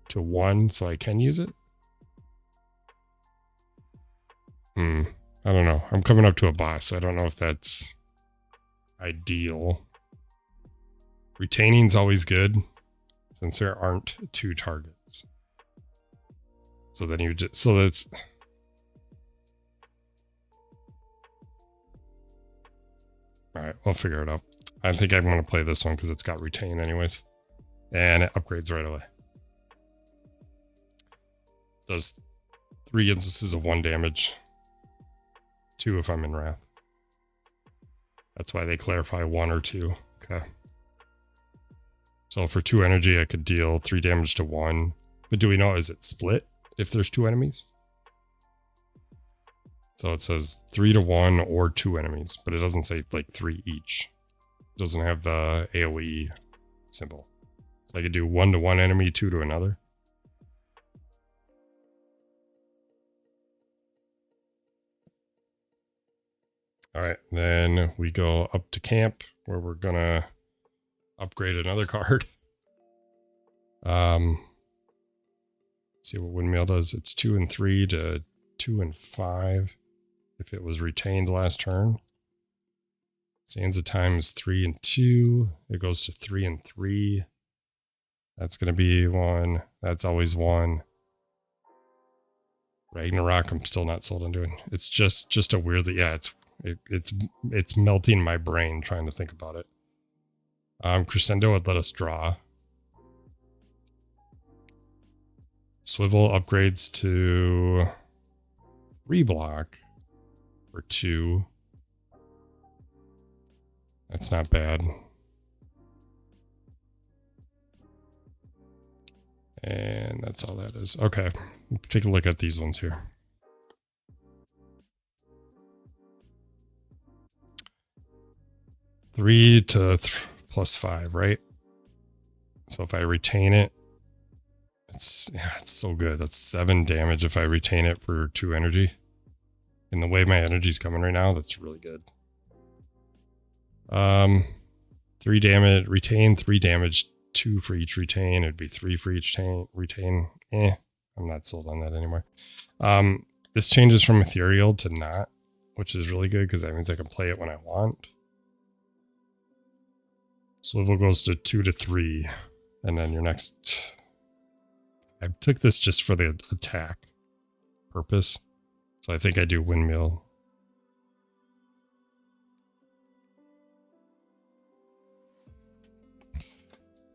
to 1, so I can use it. I don't know. I'm coming up to a boss, so I don't know if that's ideal. Retaining's always good since there aren't 2 targets. So then you just, so that's, all right, we'll figure it out. I think I'm going to play this one because it's got retain anyways. And it upgrades right away. Does 3 instances of 1 damage. 2 if I'm in Wrath. That's why they clarify 1 or 2. Okay. So for 2 energy, I could deal 3 damage to 1. But do we know, is it split if there's 2 enemies? So it says 3 to 1 or 2 enemies, but it doesn't say like 3 each. It doesn't have the AoE symbol. So I could do 1 to 1 enemy, 2 to another. All right, then we go up to camp where we're gonna upgrade another card. See what Windmill does. It's 2 and 3 to 2 and 5 if it was retained last turn. Sands of Time is 3 and 2. It goes to 3 and 3. That's gonna be 1. That's always 1. Ragnarok, I'm still not sold on doing. It's just a weirdly, yeah, it's melting my brain trying to think about it. Crescendo would let us draw. Swivel upgrades to reblock for 2. That's not bad. And that's all that is. Okay, take a look at these ones here. Three to plus 5, right? So if I retain it, it's so good. That's 7 damage if I retain it for 2 energy. And the way my energy's coming right now, that's really good. 3 damage, retain, 3 damage, 2 for each retain. It'd be 3 for each retain. I'm not sold on that anymore. This changes from ethereal to not, which is really good because that means I can play it when I want. Swivel goes to 2 to 3, and then your next. I took this just for the attack purpose, so I think I do Windmill.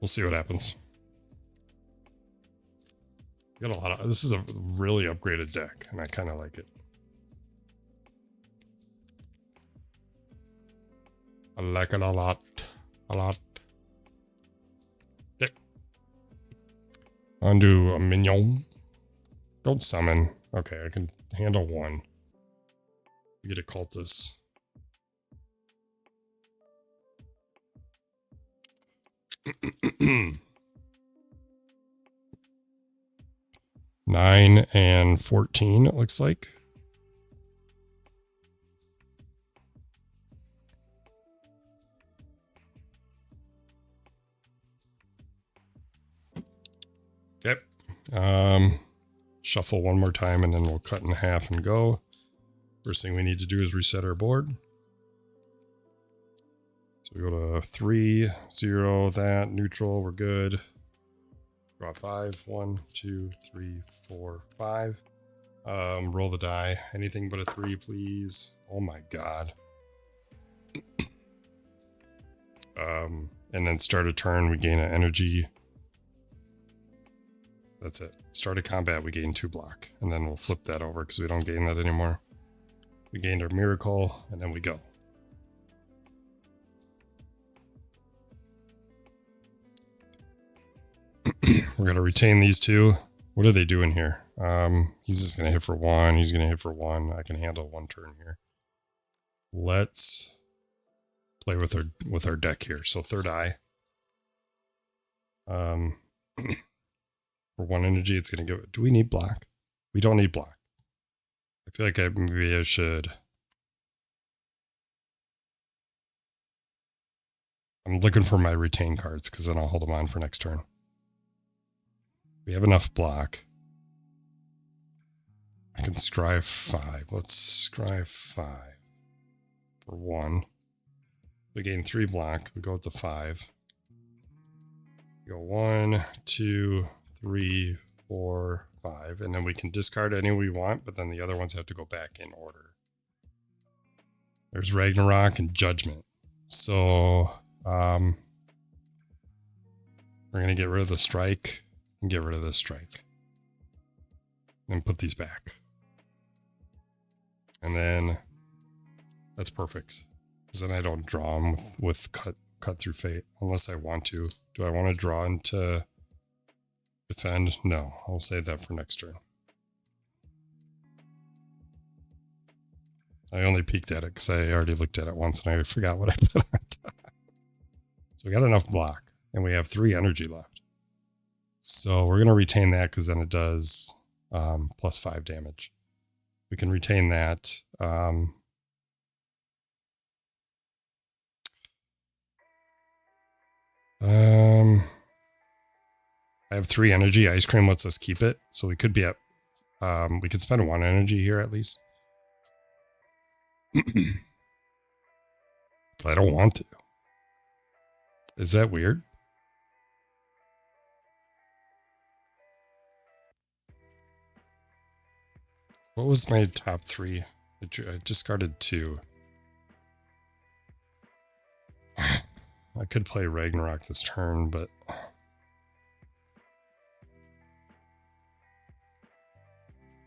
We'll see what happens. Got a lot of. This is a really upgraded deck, and I kind of like it. I like it a lot. A lot. Okay. Undo a minion. Don't summon. Okay, I can handle 1. We get a cultist. Nine and 14, it looks like. Okay. Shuffle one more time and then we'll cut in half and go. First thing we need to do is reset our board. So we go to 3, 0, that, neutral, we're good. Draw 5, 1, 2, 3, 4, 5. Roll the die. Anything but a 3, please. Oh my god. And then start a turn, we gain an energy. That's it. Start a combat, we gain 2 block. And then we'll flip that over because we don't gain that anymore. We gained our miracle, and then we go. We're going to retain these 2. What are they doing here? He's just going to hit for 1. He's going to hit for 1. I can handle 1 turn here. Let's play with our deck here. So third eye. For 1 energy, it's going to go. Do we need block? We don't need block. I feel like maybe I should. I'm looking for my retain cards because then I'll hold them on for next turn. We have enough block. I can scry 5. Let's scry 5 for 1. We gain 3 block. We go with the 5. We go 1, 2, 3, 4, 5. And then we can discard any we want, but then the other ones have to go back in order. There's Ragnarok and Judgment. So we're going to get rid of the strike and get rid of this strike. And put these back. And then that's perfect. Because then I don't draw them with cut through fate unless I want to. Do I want to draw into defend? No, I'll save that for next turn. I only peeked at it because I already looked at it once and I forgot what I put on top. So we got enough block and we have 3 energy left. So we're going to retain that because then it does plus 5 damage. We can retain that. I have 3 energy. Ice cream lets us keep it. So we could be at, we could spend 1 energy here at least. But I don't want to. Is that weird? What was my top 3? I discarded 2. I could play Ragnarok this turn, but that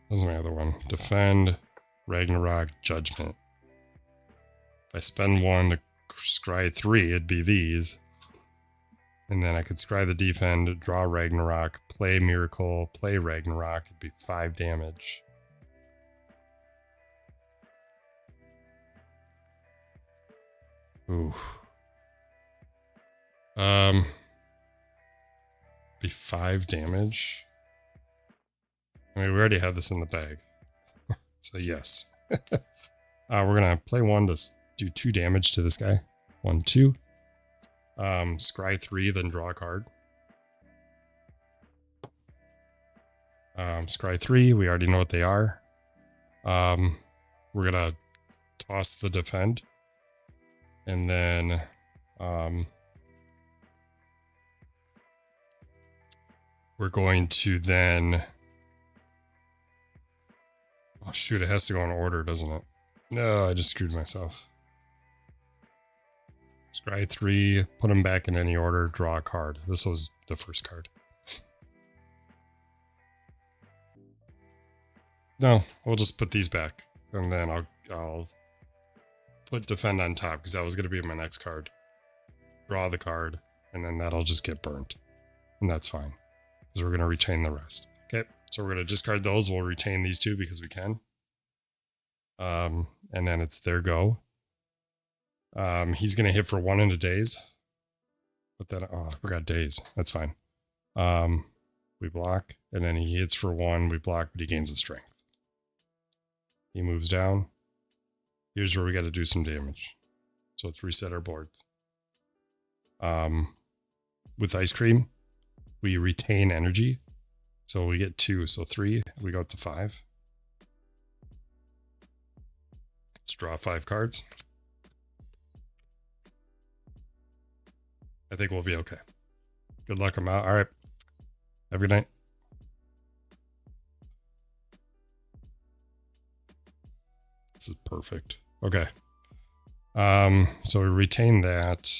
was my other one. Defend, Ragnarok, Judgment. If I spend 1 to scry 3, it'd be these. And then I could scry the defend, draw Ragnarok, play Miracle, play Ragnarok. It'd be 5 damage. Ooh. Be 5 damage. I mean, we already have this in the bag. So yes. We're gonna play 1 to do 2 damage to this guy. 1, 2. Scry 3, then draw a card. Scry 3, we already know what they are. We're gonna toss the defend. And then we're going to then, oh shoot, it has to go in order, doesn't it? No, I just screwed myself. Scry 3, put them back in any order, draw a card. This was the first card. No, we'll just put these back. And then I'll put defend on top because that was going to be my next card. Draw the card, and then that'll just get burnt. And that's fine. Because we're going to retain the rest. Okay, so we're going to discard those. We'll retain these 2 because we can. And then it's their go. He's going to hit for 1 into days. But then, oh, I forgot days. That's fine. We block, and then he hits for 1. We block, but he gains a strength. He moves down. Here's where we got to do some damage. So let's reset our boards. With ice cream, we retain energy. So we get 2, so 3. We go up to 5. Let's draw 5 cards. I think we'll be okay. Good luck, I'm out. All right. Have a good night. This is perfect. Okay. So we retain that.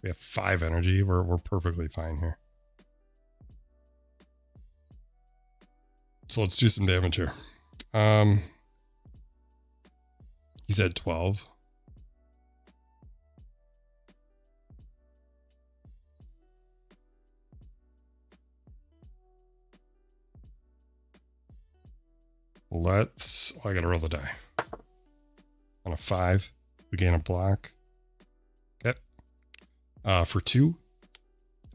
We have 5 energy. We're perfectly fine here. So let's do some damage here. He's at 12. Let's... Oh, I gotta roll the die. On a 5, we gain a block. Okay. For 2,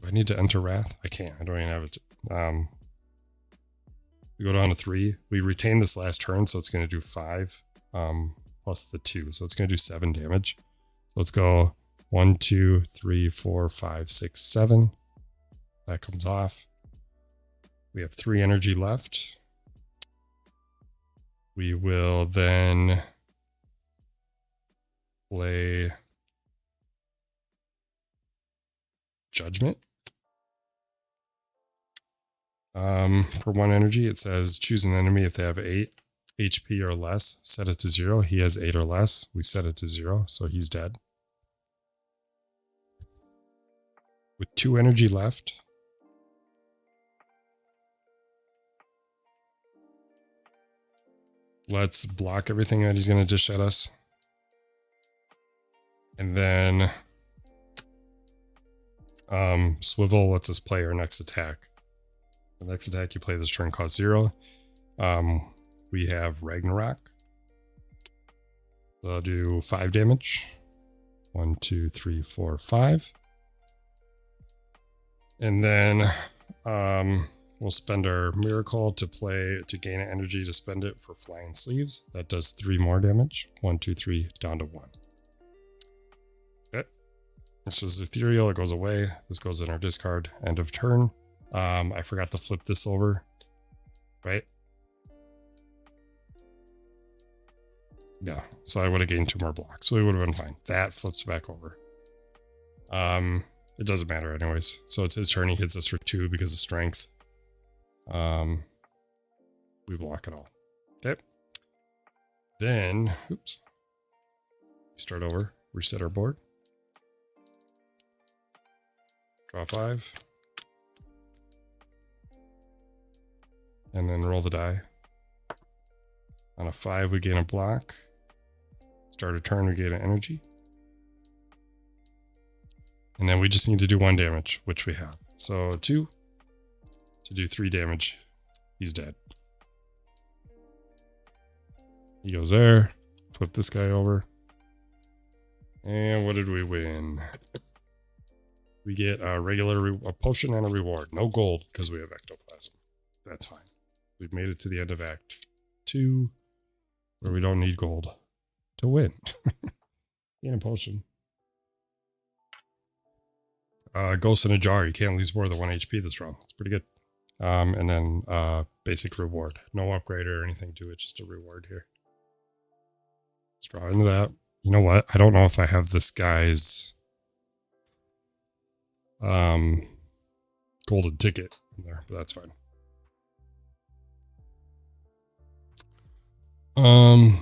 do I need to enter Wrath? I can't. I don't even have it. We go down to 3. We retain this last turn, so it's going to do 5 plus the 2. So it's going to do 7 damage. So let's go 1, 2, 3, 4, 5, 6, 7. That comes off. We have 3 energy left. We will then play Judgment. For 1 energy, it says choose an enemy if they have 8 HP or less. Set it to 0. He has 8 or less. We set it to 0, so he's dead. With 2 energy left, let's block everything that he's going to dish at us. And then Swivel lets us play our next attack. The next attack you play this turn costs 0. We have Ragnarok. So I'll do 5 damage. 1, 2, 3, 4, 5. And then we'll spend our Miracle to gain energy to spend it for Flying Sleeves. That does 3 more damage. 1, 2, 3, down to 1. Okay. This is Ethereal. It goes away. This goes in our discard. End of turn. I forgot to flip this over. Right? Yeah. So I would have gained 2 more blocks. So we would have been fine. That flips back over. It doesn't matter anyways. So it's his turn. He hits us for 2 because of strength. We block it all. Okay. Then, oops. Start over. Reset our board. Draw 5. And then roll the die. On a 5, we gain a block. Start a turn, we gain an energy. And then we just need to do 1 damage, which we have. So 2 to do 3 damage. He's dead. He goes there. Flip this guy over. And what did we win? We get a a potion and a reward. No gold because we have ectoplasm. That's fine. We've made it to the end of Act 2, where we don't need gold to win. Gain a potion. Ghost in a jar. You can't lose more than 1 HP this round. It's pretty good. And then basic reward. No upgrade or anything to it, just a reward here. Let's draw into that. You know what? I don't know if I have this guy's golden ticket in there, but that's fine. I'm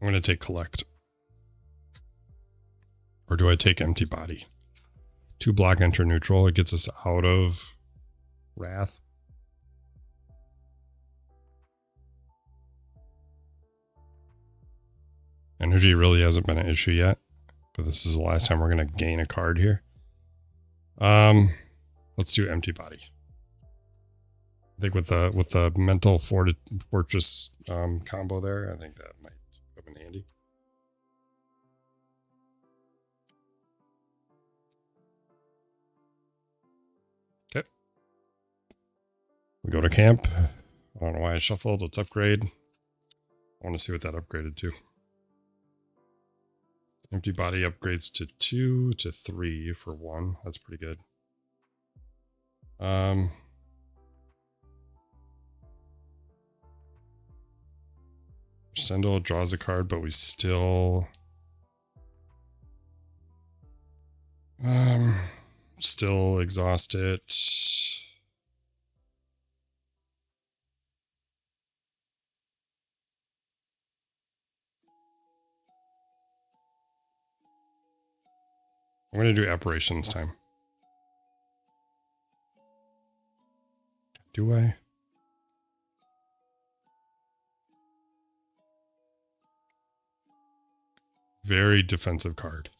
going to take collect. Or do I take empty body? 2 block, enter neutral. It gets us out of Wrath. Energy really hasn't been an issue yet, but this is the last time we're going to gain a card here. Let's do empty body. I think with the mental fortress combo there, I think that might come in handy. Okay. We go to camp. I don't know why I shuffled. Let's upgrade. I want to see what that upgraded to. Empty body upgrades to 2 to 3 for 1. That's pretty good. Sendel draws a card, but we still exhaust it. I'm going to do apparition this time. Do I? Very defensive card.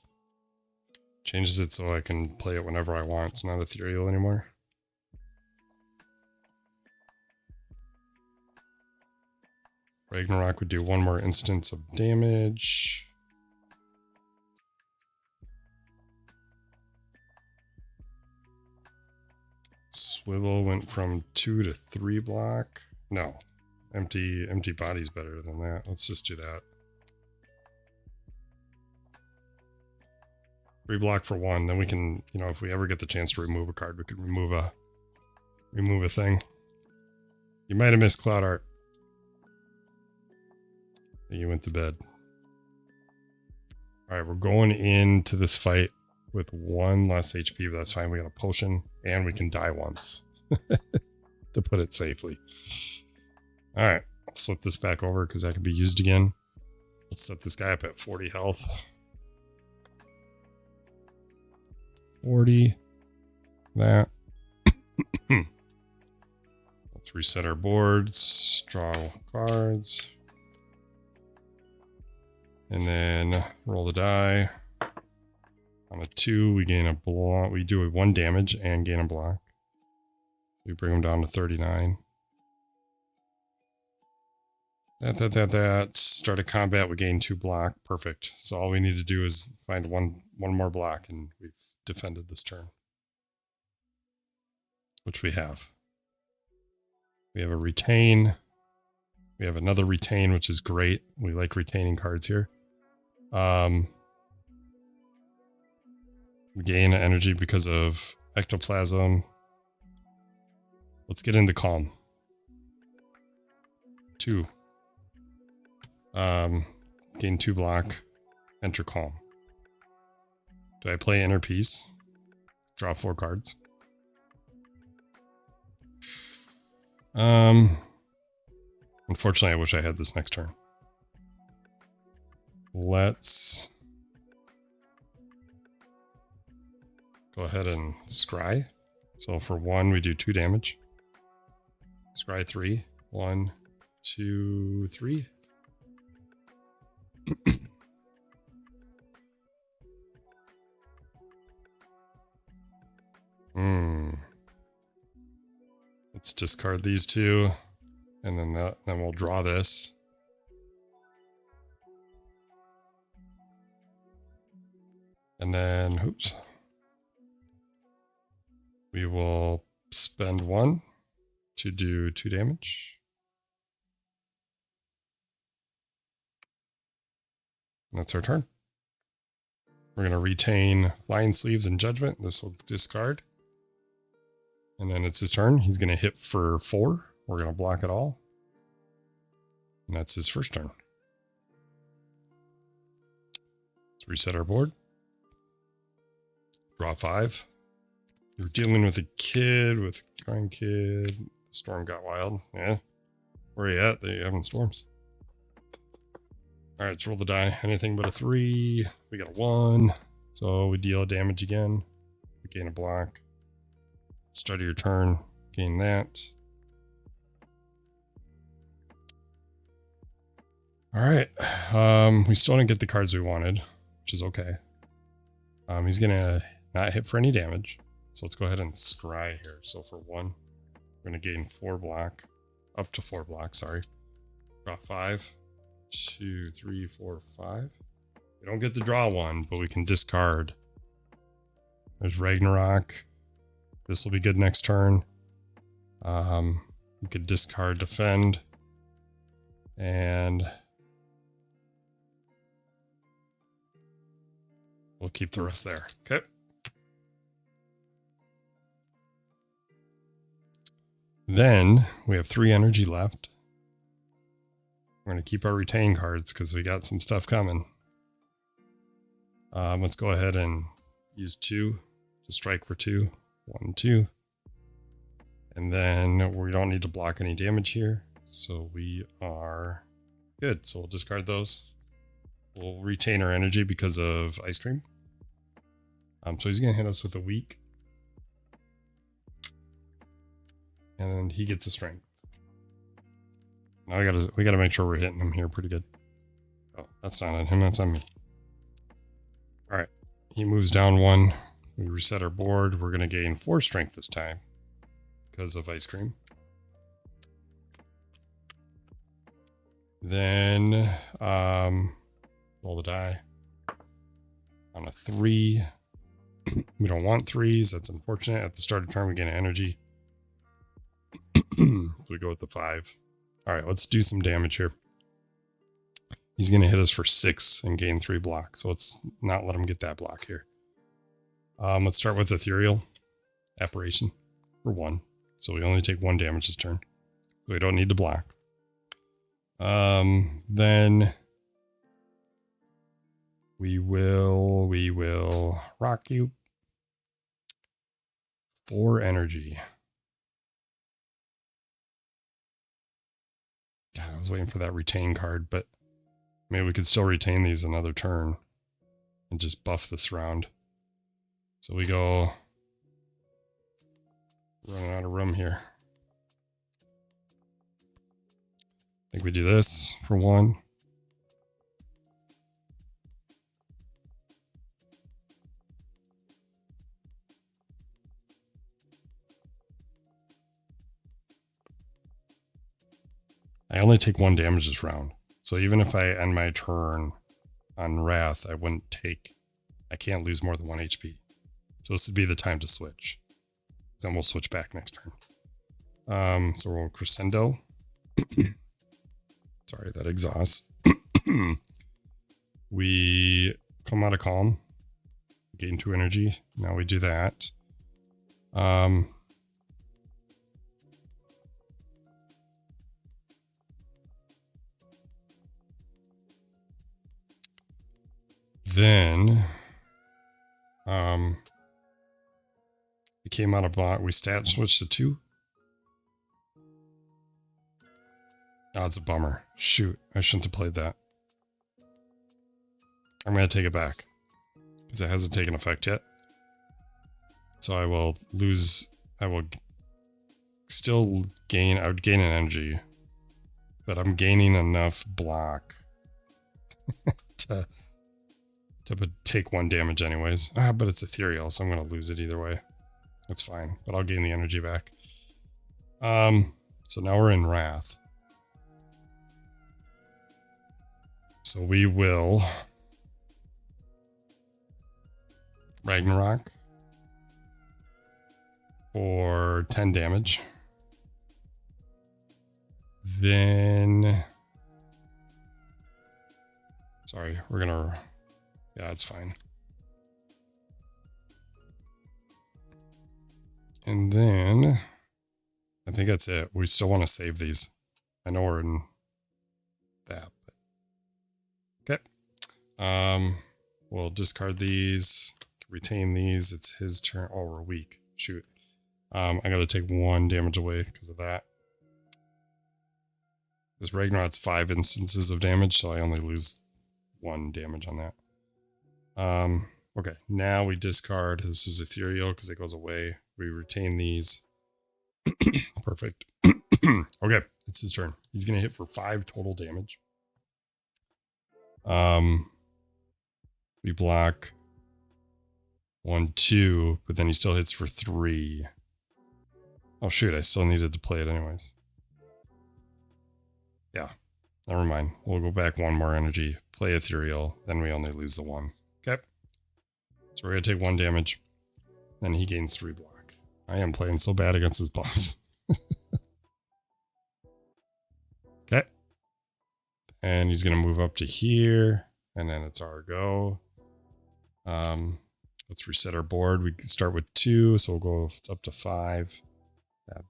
Changes it so I can play it whenever I want. It's not ethereal anymore. Ragnarok would do one more instance of damage. Swivel went from 2 to 3 block. No. Empty body's better than that. Let's just do that. 3 block for 1, then we can, you know, if we ever get the chance to remove a card, we could remove a thing. You might have missed Cloud Art. You went to bed. Alright, we're going into this fight with 1 less HP, but that's fine. We got a potion, and we can die once. To put it safely. Alright, let's flip this back over because that can be used again. Let's set this guy up at 40 health. 40. That. Let's reset our boards. Draw cards. And then roll the die. On a 2, we gain a block. We do a 1 damage and gain a block. We bring them down to 39. That. Start a combat, we gain 2 block. Perfect. So all we need to do is find one more block, and we've defended this turn. Which we have. We have a retain. We have another retain, which is great. We like retaining cards here. We gain energy because of ectoplasm. Let's get into calm. 2. Gain 2 block. Enter calm. Do I play inner peace? Draw 4 cards. Unfortunately, I wish I had this next turn. Let's go ahead and scry. So for 1, we do 2 damage. Scry 3. 1, 2, 3. Let's discard these 2, and then we'll draw this. And then, oops. We will spend 1 to do 2 damage. That's our turn. We're going to retain Lion Sleeves and Judgment. This will discard. And then it's his turn. He's going to hit for 4. We're going to block it all. And that's his first turn. Let's reset our board. Draw 5. You're dealing with a kid, with a crying kid. The storm got wild. Yeah. Where are you at? They having storms. Alright, let's roll the die. Anything but a 3. We got a 1. So we deal damage again. We gain a block. Start of your turn. Gain that. Alright. We still didn't get the cards we wanted, which is okay. He's gonna not hit for any damage. So let's go ahead and scry here. So for 1, we're going to gain 4 block. Up to 4 block, sorry. Draw 5. 2, 3, 4, 5. We don't get to draw 1, but we can discard. There's Ragnarok. This will be good next turn. We could discard defend. And we'll keep the rest there. Okay. Then we have 3 energy left. We're going to keep our retain cards because we got some stuff coming. Let's go ahead and use 2 to strike for 2. 1, 2. And then we don't need to block any damage here. So we are good. So we'll discard those. We'll retain our energy because of Ice Cream. So he's gonna hit us with a weak. And he gets a strength. Now we gotta make sure we're hitting him here pretty good. Oh, that's not on him, that's on me. Alright. He moves down 1. We reset our board. We're gonna gain 4 strength this time because of ice cream. Then roll the die. On a 3. We don't want 3s, that's unfortunate. At the start of turn we gain energy. We go with the 5. Alright, let's do some damage here. He's going to hit us for 6 and gain 3 blocks. So let's not let him get that block here. Let's start with Ethereal Apparition for 1. So we only take 1 damage this turn. So we don't need to block. Then we will rock you. 4 energy. God, I was waiting for that retain card, but maybe we could still retain these another turn and just buff this round. So we go running out of room here. I think we do this for 1. I only take 1 damage this round. So even if I end my turn on Wrath, I can't lose more than 1 HP. So this would be the time to switch. Then we'll switch back next turn. So we'll Crescendo. Sorry, that exhausts. We come out of Calm. Gain 2 energy. Now we do that. Then, we came out of block. We stat switched to 2. Oh, it's a bummer. Shoot, I shouldn't have played that. I'm going to take it back because it hasn't taken effect yet. So I will lose. I will still gain. I would gain an energy, but I'm gaining enough block to take 1 damage anyways. But it's ethereal, so I'm going to lose it either way. That's fine, but I'll gain the energy back. So now we're in Wrath. So we will Ragnarok for 10 damage. Then, sorry, we're gonna, yeah, it's fine. And then I think that's it. We still want to save these. I know we're in that, but okay. We'll discard these, retain these. It's his turn. Oh, we're weak. Shoot. I gotta take 1 damage away because of that. This Ragnarok's 5 instances of damage, so I only lose 1 damage on that. Okay, now we discard. This is ethereal because it goes away. We retain these. Perfect. Okay, it's his turn. He's gonna hit for 5 total damage. We block 1, 2, but then he still hits for 3. Oh shoot, I still needed to play it anyways. Yeah, never mind. We'll go back 1 more energy, play ethereal, then we only lose the 1. Okay. So we're gonna take 1 damage. Then he gains 3 block. I am playing so bad against this boss. Okay. And he's gonna move up to here, and then it's our go. Let's reset our board. We can start with 2, so we'll go up to 5.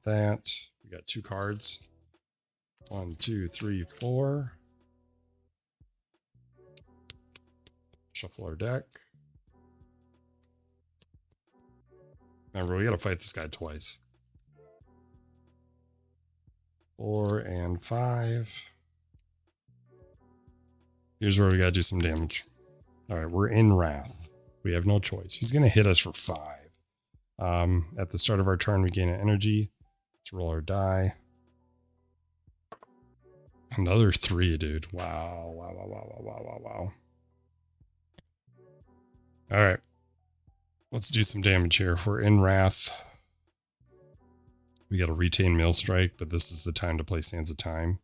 That. We got 2 cards. 1, 2, 3, 4. Shuffle our deck. Remember, we gotta fight this guy twice. 4 and 5. Here's where we gotta do some damage. Alright, we're in Wrath. We have no choice. He's going to hit us for 5. At the start of our turn, we gain an energy. Let's roll our die. Another 3, dude. Wow. Wow, wow, wow, wow, wow, wow, wow. All right. Let's do some damage here. If we're in Wrath, we got to retain Mail Strike, but this is the time to play Sands of Time.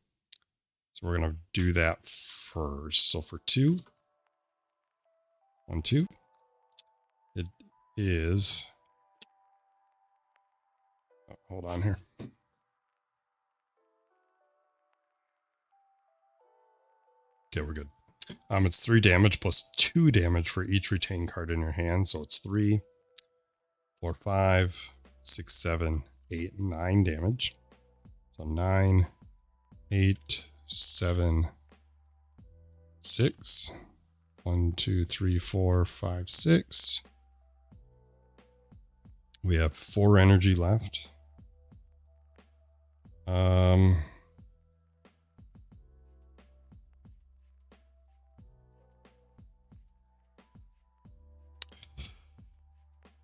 So we're going to do that first. So for 2, 1, 2, it is... Oh, hold on here. Okay, we're good. It's 3 damage plus 2 damage for each retained card in your hand. So it's 3, 4, 5, 6, 7, 8, 9 damage. So 9, 8, 7, 6. 1, 2, 3, 4, 5, 6. We have 4 energy left.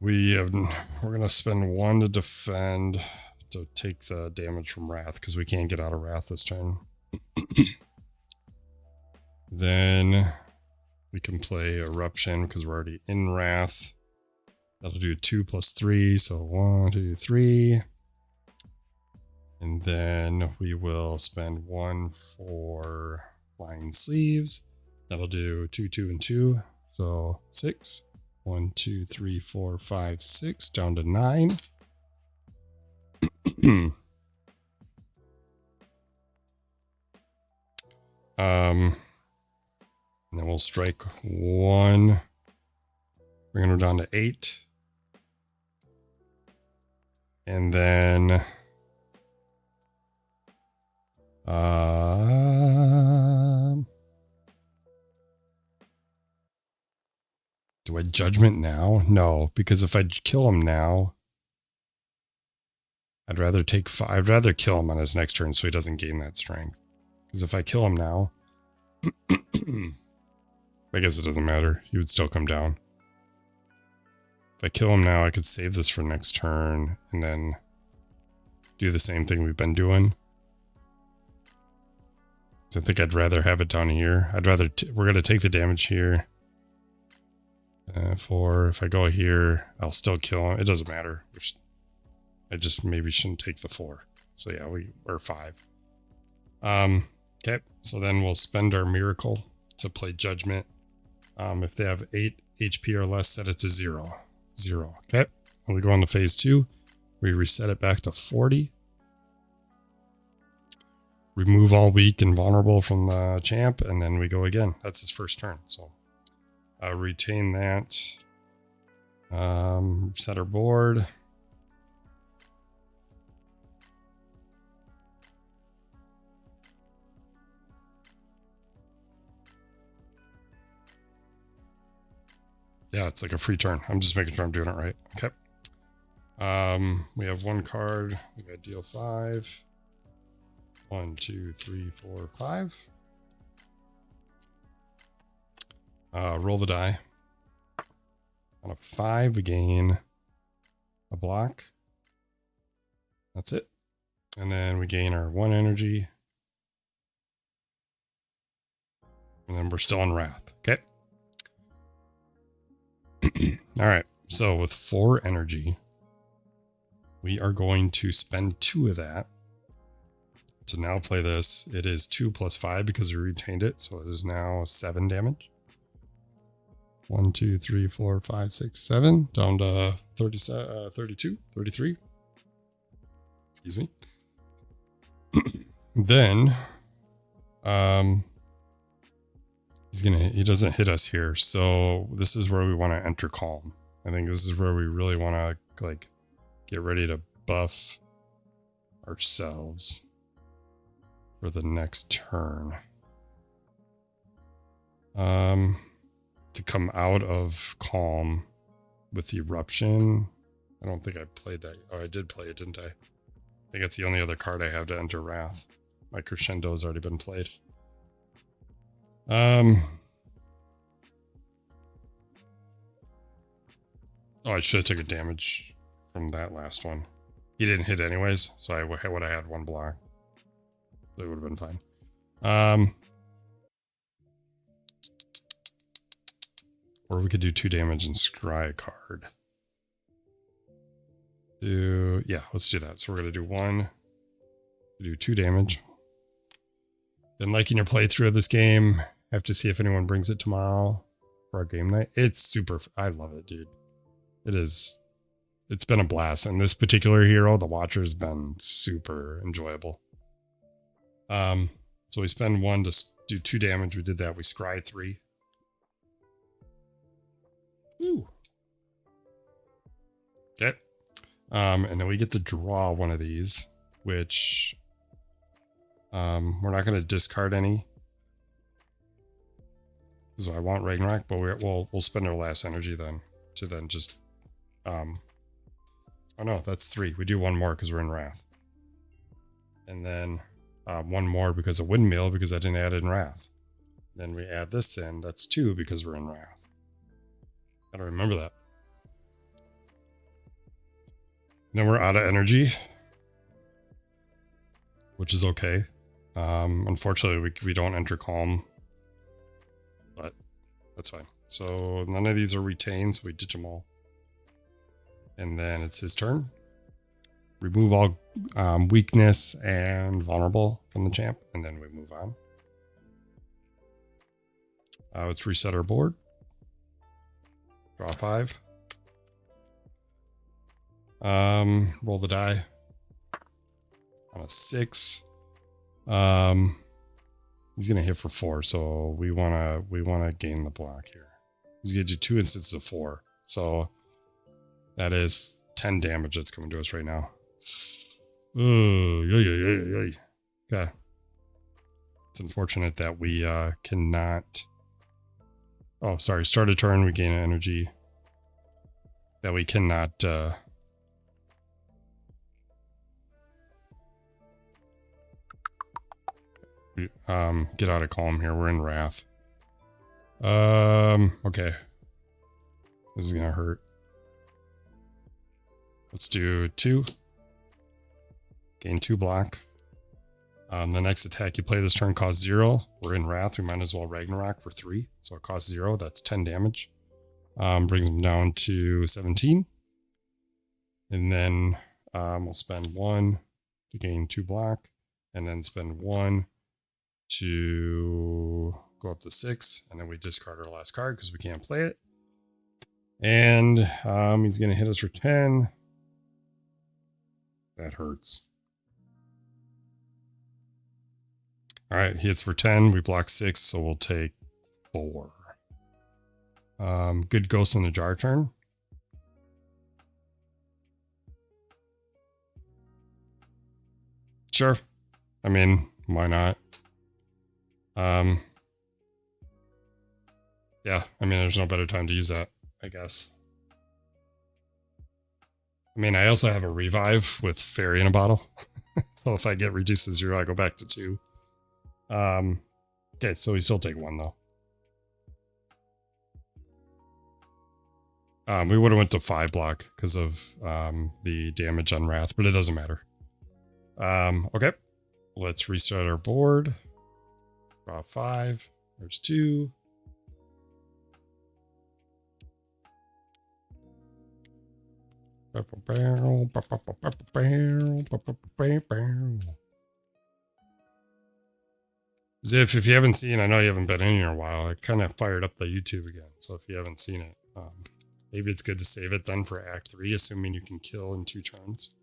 We're going to spend 1 to defend to take the damage from Wrath because we can't get out of Wrath this turn. Then we can play Eruption because we're already in Wrath. That'll do 2 plus 3, so 1, 2, 3. And then we will spend 1 for Flying Sleeves. That'll do 2, 2, and 2, so 6. 1, 2, 3, 4, 5, 6, down to 9. And then we'll strike 1, bringing her down to 8. And then do I Judgment now? No, because if I kill him now, I'd rather kill him on his next turn so he doesn't gain that strength. Because if I kill him now, I guess it doesn't matter. He would still come down. If I kill him now, I could save this for next turn and then do the same thing we've been doing. So I think I'd rather have it down here. We're going to take the damage here. If I go here, I'll still kill him. It doesn't matter. I just maybe shouldn't take the 4. So yeah, we're 5. Okay, so then we'll spend our miracle to play Judgment. If they have 8 HP or less, set it to 0. 0. Okay, when we go on to phase 2, we reset it back to 40. Remove all weak and vulnerable from the champ, and then we go again. That's his first turn. So retain that. Set our board. Yeah, it's like a free turn. I'm just making sure I'm doing it right. Okay. We have 1 card. We got deal 5. 1, 2, 3, 4, 5. Roll the die. On a 5, we gain a block. That's it. And then we gain our 1 energy. And then we're still on Wrath. Okay. All right. So with 4 energy, we are going to spend 2 of that to now play this. It is 2 plus 5 because we retained it. So it is now 7 damage. 1, 2, 3, 4, 5, 6, 7. Down to 32, 33. Excuse me. Then, he doesn't hit us here. So this is where we want to enter Calm. I think this is where we really want to like get ready to buff ourselves for the next turn. To come out of Calm with the Eruption. I don't think I played that. Oh, I did play it, didn't I? I think it's the only other card I have to enter Wrath. My Crescendo has already been played. Oh, I should have taken damage from that last one. He didn't hit anyways, so I would have had one block. It would have been fine. Or we could do 2 damage and scry a card. Yeah, let's do that. So we're going to do 1. Do 2 damage. Been liking your playthrough of this game. Have to see if anyone brings it tomorrow for our game night. It's super. I love it, dude. It is. It's been a blast. And this particular hero, the Watcher's been super enjoyable. So we spend 1 to do 2 damage. We did that. We scry 3. Ooh. Okay. And then we get to draw one of these, which we're not going to discard any. So I want Ragnarok, but we'll spend our last energy then to then just oh no, that's 3. We do 1 more because we're in Wrath. And then 1 more because of Windmill because I didn't add in Wrath. Then we add this in, that's 2 because we're in Wrath. Gotta remember that. Then we're out of energy, which is okay. Unfortunately, we don't enter Calm, but that's fine. So none of these are retained, so we ditch them all. And then it's his turn. Remove all weakness and vulnerable from the champ, and then we move on. Let's reset our board. Draw 5. Roll the die. On a 6. He's gonna hit for 4, so we wanna gain the block here. He's gonna do 2 instances of 4, so that is 10 damage that's coming to us right now. Okay. It's unfortunate that we cannot. Oh, sorry. Start a turn, we gain energy. That we cannot. Get out of Calm here. We're in Wrath. Okay. This is gonna hurt. Let's do 2. Gain 2 block. The next attack you play this turn costs 0. We're in Wrath. We might as well Ragnarok for 3. So it costs 0. That's 10 damage. Brings him down to 17. And then we'll spend 1 to gain 2 block. And then spend 1 to go up to 6. And then we discard our last card because we can't play it. And he's going to hit us for 10. That hurts. All right, he hits for 10. We block 6, so we'll take 4. Good Ghost in the Jar turn. Sure. I mean, why not? Yeah, I mean, there's no better time to use that, I guess. I mean, I also have a revive with Fairy in a bottle. So if I get reduced to 0, I go back to 2. Okay, so we still take 1 though. We would have went to 5 block because of the damage on Wrath, but it doesn't matter. Okay, let's restart our board. Draw 5. There's 2. Ziff, if you haven't seen, I know you haven't been in here in a while. I kind of fired up the YouTube again, so if you haven't seen it, maybe it's good to save it then for Act 3, assuming you can kill in 2 turns.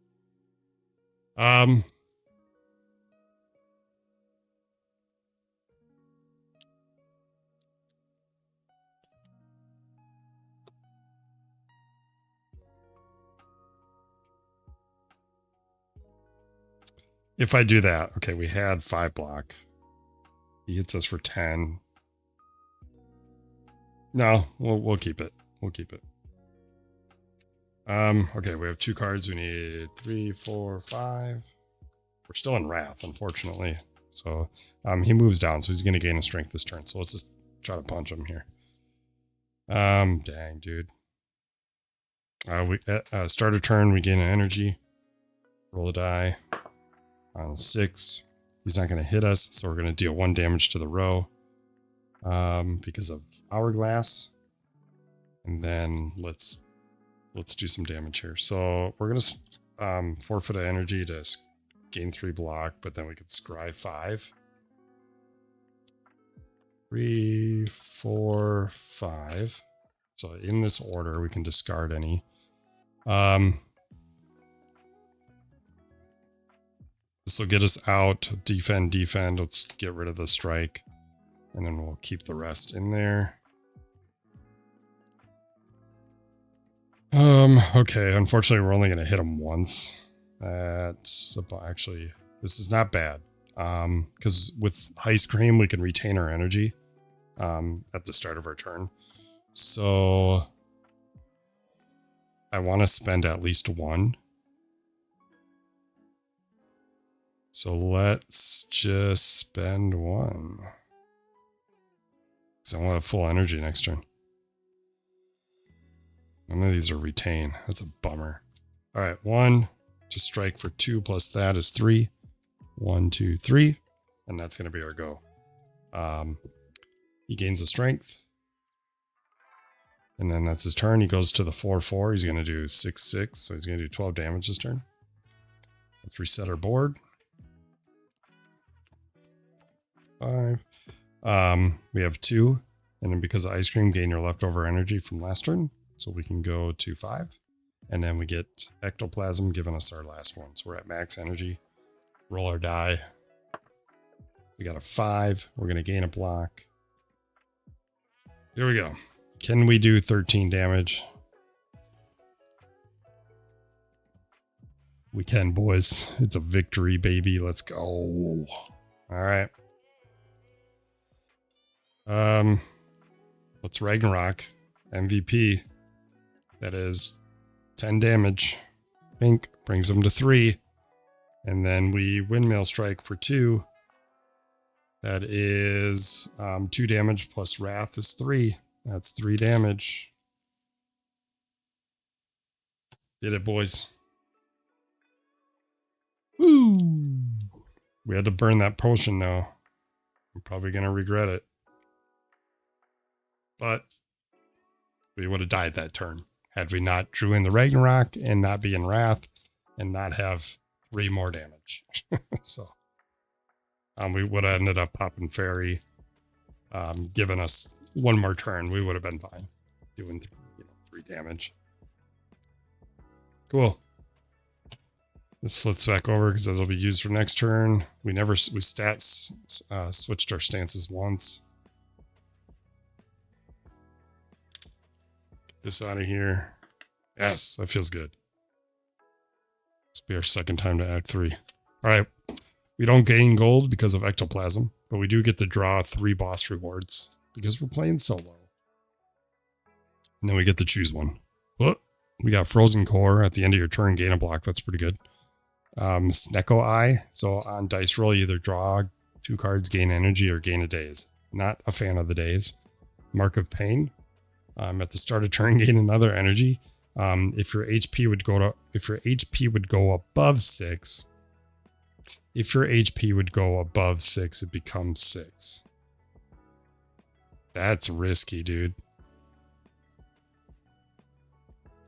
If I do that, okay, we had 5 block. He hits us for 10. No, we'll keep it. We'll keep it. Okay, we have 2 cards. We need 3, 4, 5. We're still in Wrath, unfortunately. So he moves down, so he's going to gain a strength this turn. So let's just try to punch him here. Dang, dude. We start a turn, we gain an energy. Roll a die on 6. He's not going to hit us, so we're going to deal 1 damage to the row because of Hourglass. And then let's do some damage here. So we're going to forfeit an energy to gain 3 block, but then we could scry 5. 3, 4, 5. So in this order, we can discard any. This will get us out. Defend. Let's get rid of the strike. And then we'll keep the rest in there. Okay. Unfortunately, we're only going to hit him once. Actually, this is not bad. Because with Ice Cream, we can retain our energy at the start of our turn. So I want to spend at least 1. So let's just spend 1. Because I want to have full energy next turn. None of these are retain. That's a bummer. All right, 1 to strike for 2 plus that is 3. 1, 2, 3. And that's going to be our go. He gains a strength. And then that's his turn. He goes to the 4-4. He's going to do 6-6. So he's going to do 12 damage this turn. Let's reset our board. 5. We have 2. And then because of Ice Cream, gain your leftover energy from last turn. So we can go to 5. And then we get Ectoplasm giving us our last one. So we're at max energy. Roll our die. We got a 5. We're going to gain a block. Here we go. Can we do 13 damage? We can, boys. It's a victory, baby. Let's go. All right. Let's Ragnarok. MVP. That is 10 damage. Pink brings him to 3. And then we Windmill Strike for 2. That is 2 damage plus Wrath is 3. That's 3 damage. Did it, boys. Woo! We had to burn that potion, though. I'm probably going to regret it. But we would have died that turn had we not drew in the Ragnarok and not be in Wrath and not have 3 more damage. So we would have ended up popping Fairy, giving us 1 more turn. We would have been fine doing 3 damage. Cool. This flips back over because it'll be used for next turn. We stats switched our stances once. Get this out of here. Yes, that feels good. This will be our second time to Act 3. All right. We don't gain gold because of Ectoplasm, but we do get to draw 3 boss rewards because we're playing solo. And then we get to choose one. Well, we got Frozen Core at the end of your turn, gain a block. That's pretty good. Snecko Eye. So on dice roll, you either draw 2 cards, gain energy, or gain a daze. Not a fan of the daze. Mark of Pain. At the start of turn, gain another energy. If your HP would go above 6. If your HP would go above 6, it becomes 6. That's risky, dude.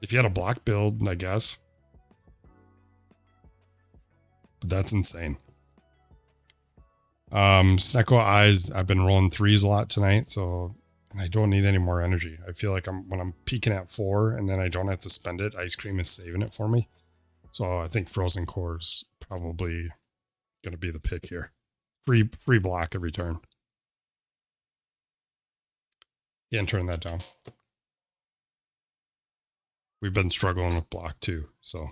If you had a block build, I guess. But that's insane. Snecko Eyes, I've been rolling 3s a lot tonight, so and I don't need any more energy. I feel like when I'm peaking at 4 and then I don't have to spend it, Ice Cream is saving it for me. So I think Frozen Core is probably going to be the pick here. Free block every turn. Can't turn that down. We've been struggling with block too, so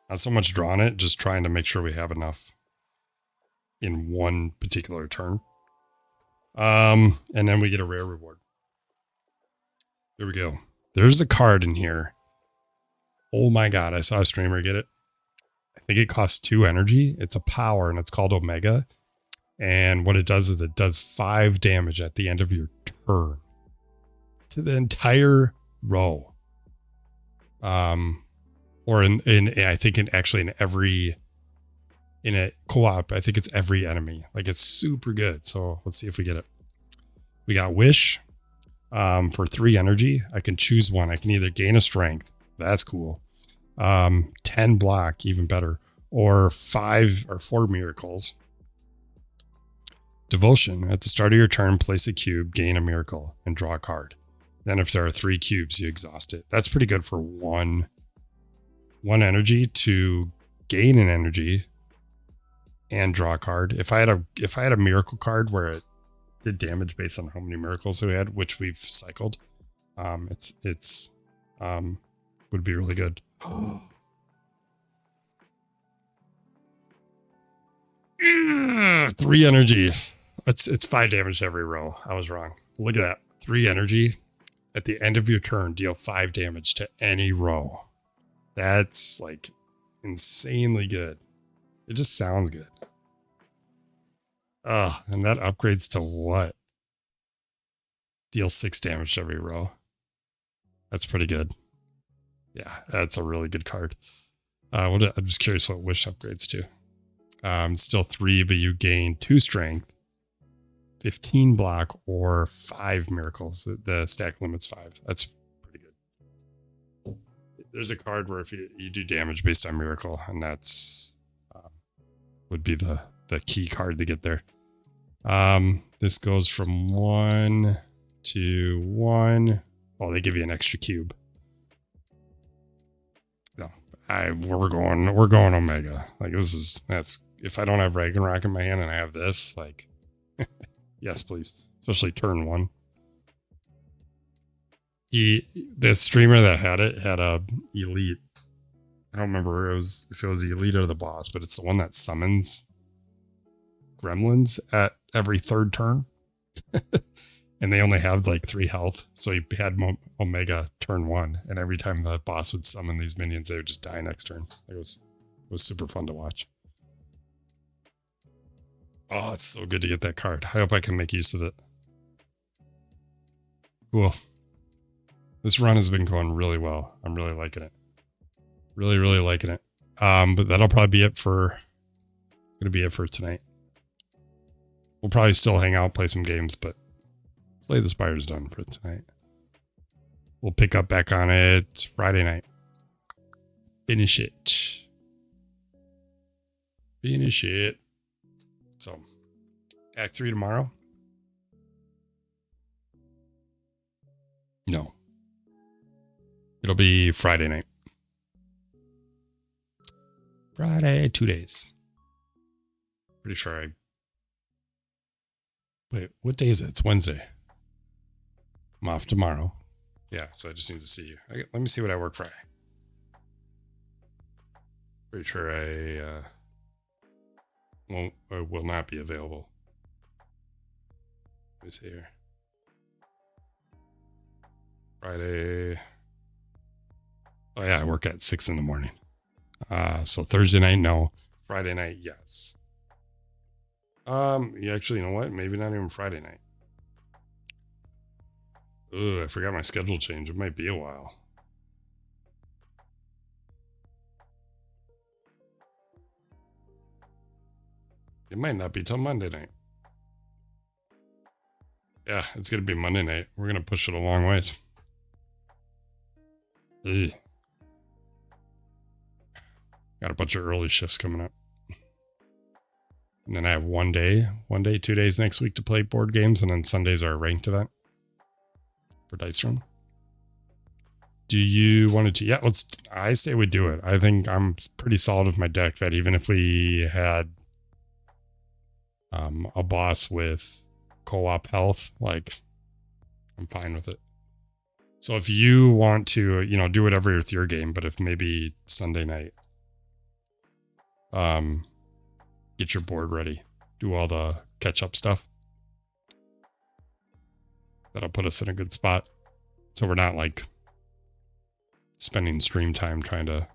not so much drawing it, just trying to make sure we have enough in one particular turn. And then we get a rare reward. There we go. There's a card in here. Oh my god, I saw a streamer get it. I think it costs 2 energy. It's a power and it's called Omega. And what it does is it does 5 damage at the end of your turn to the entire row. Or in I think in every, in a co-op, I think it's every enemy. Like it's super good. So let's see if we get it. We got Wish. For 3 energy, I can choose one. I can either gain a strength. That's cool. 10 block, even better. Or 5 or 4 miracles. Devotion. At the start of your turn, place a cube, gain a miracle, and draw a card. Then if there are 3 cubes, you exhaust it. That's pretty good for one energy to gain an energy and draw a card. If I had a miracle card where it did damage based on how many miracles we had, which we've cycled, it's would be really good. 3 energy. It's 5 damage every row. I was wrong. Look at that. 3 energy. At the end of your turn, deal 5 damage to any row. That's like insanely good. It just sounds good. And that upgrades to what? Deal 6 damage to every row. That's pretty good. Yeah, that's a really good card. I'm just curious what Wish upgrades to. Still 3, but you gain 2 strength, 15 block, or 5 miracles. The stack limit's 5. That's pretty good. There's a card where if you do damage based on miracle, and that's would be the key card to get there. This goes from 1 to 1. Well, they give you an extra cube. No, we're going Omega. Like that's if I don't have Ragnarok in my hand and I have this, like, yes, please. Especially turn 1. The streamer that had it had a elite. I don't remember if it was the elite or the boss, but it's the one that summons gremlins at every 3rd turn. And they only have like 3 health. So he had Omega turn 1. And every time the boss would summon these minions, they would just die next turn. It was super fun to watch. Oh, it's so good to get that card. I hope I can make use of it. Cool. This run has been going really well. I'm really liking it. Really, really liking it. But that'll probably be it for tonight. We'll probably still hang out, play some games, but Slay the Spire's done for tonight. We'll pick up back on it Friday night. Finish it. So, Act 3 tomorrow? No. It'll be Friday night. Friday, 2 days. Pretty sure Wait, what day is it? It's Wednesday. I'm off tomorrow. Yeah, so I just need to see you. Let me see what I work Friday. Pretty sure I will not be available. Let me see here. Friday. Oh yeah, I work at 6 in the morning. So Thursday night, no. Friday night, yes. You know what? Maybe not even Friday night. Ugh, I forgot my schedule change. It might be a while. It might not be till Monday night. Yeah, it's going to be Monday night. We're going to push it a long ways. Ugh. Got a bunch of early shifts coming up. And then I have 1 day, 2 days next week to play board games. And then Sundays are a ranked event for Dice Room. Do you want to? Yeah, I say we do it. I think I'm pretty solid with my deck that even if we had a boss with co-op health, like, I'm fine with it. So if you want to, do whatever with your game, but if maybe Sunday night, get your board ready, do all the catch-up stuff. That'll put us in a good spot. So we're not like spending stream time trying to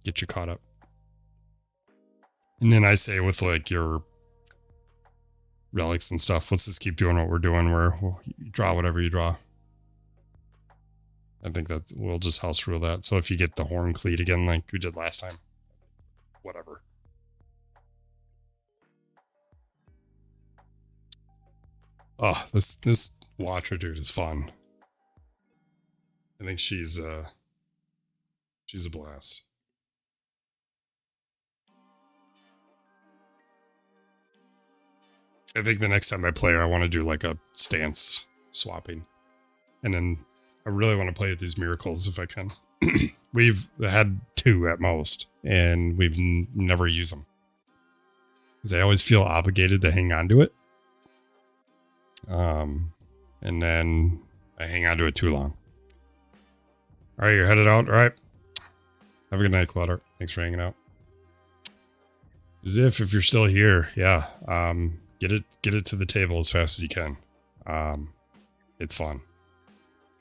get you caught up. And then I say with like your relics and stuff, let's just keep doing what we're doing where you draw whatever you draw. I think that we'll just house rule that. So if you get the horn cleat again, like we did last time, whatever. Oh, this Watcher dude is fun. I think she's a blast. I think the next time I play her, I want to do like a stance swapping. And then I really want to play with these miracles if I can. We've had 2 at most, and we've never used them. Because I always feel obligated to hang on to it. And then I hang on to it too long. All right, you're headed out. All right. Have a good night, Clutter. Thanks for hanging out. Ziff, if you're still here, yeah. Get it to the table as fast as you can. It's fun.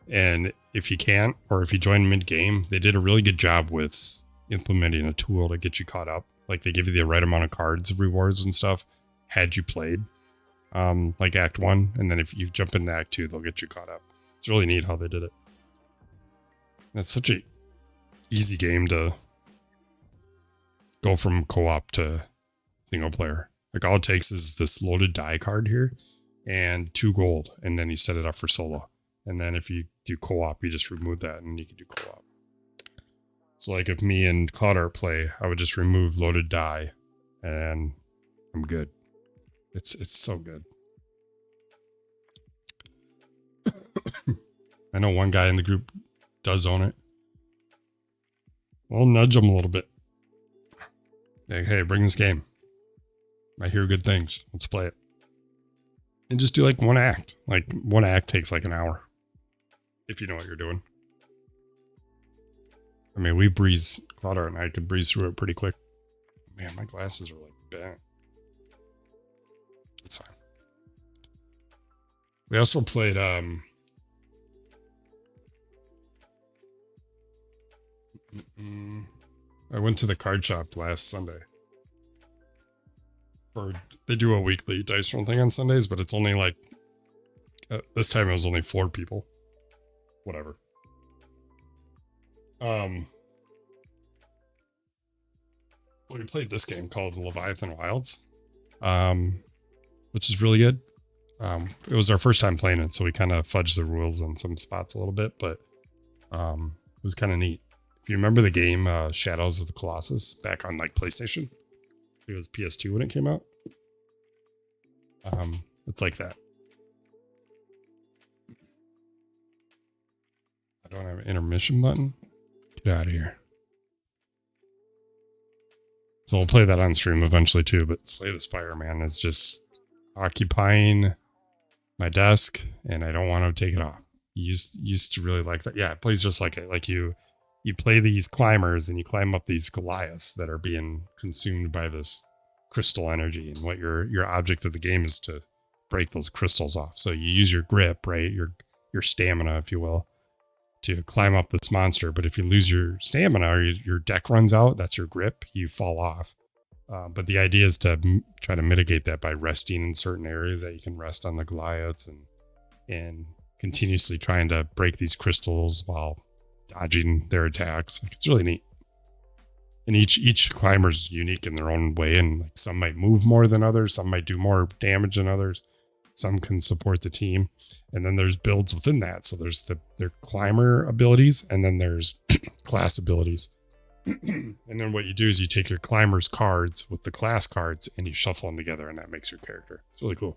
And if you can't, or if you join mid-game, they did a really good job with implementing a tool to get you caught up. Like they give you the right amount of cards, rewards and stuff, had you played. Like Act 1, and then if you jump into Act 2, they'll get you caught up. It's really neat how they did it. It's such a easy game to go from co-op to single player. Like all it takes is this loaded die card here and 2 gold, and then you set it up for solo. And then if you do co-op, you just remove that and you can do co-op. So like if me and Cloudart play, I would just remove loaded die and I'm good. It's so good. I know one guy in the group does own it. I'll nudge him a little bit. Like, hey, bring this game. I hear good things. Let's play it. And just do like 1 act. Like 1 act takes like an hour. If you know what you're doing. I mean, we breeze, Cloudart and I could breeze through it pretty quick. Man, my glasses are like bent. It's fine. We also played, I went to the card shop last Sunday. Or they do a weekly dice roll thing on Sundays, but it's only like, this time it was only 4 people. Whatever. We played this game called Leviathan Wilds, which is really good. It was our first time playing it, so we kind of fudged the rules in some spots a little bit, but it was kind of neat. If you remember the game Shadows of the Colossus back on like PlayStation, it was PS2 when it came out. It's like that. I don't have an intermission button. Get out of here. So we'll play that on stream eventually too, but Slay the Spire, man, is just occupying my desk and I don't want to take it off. You used to really like that. Yeah, it plays just like it. Like you play these climbers and you climb up these Goliaths that are being consumed by this crystal energy, and what your object of the game is to break those crystals off. So you use your grip, right? Your stamina, if you will, to climb up this monster. But if you lose your stamina or your deck runs out, that's your grip, you fall off. But the idea is to try to mitigate that by resting in certain areas that you can rest on the Goliath and continuously trying to break these crystals while dodging their attacks. Like, it's really neat. And each climber's unique in their own way, and like some might move more than others, some might do more damage than others, some can support the team, and then there's builds within that. So there's their climber abilities, and then there's class abilities. And then what you do is you take your climber's cards with the class cards and you shuffle them together, and that makes your character. It's really cool.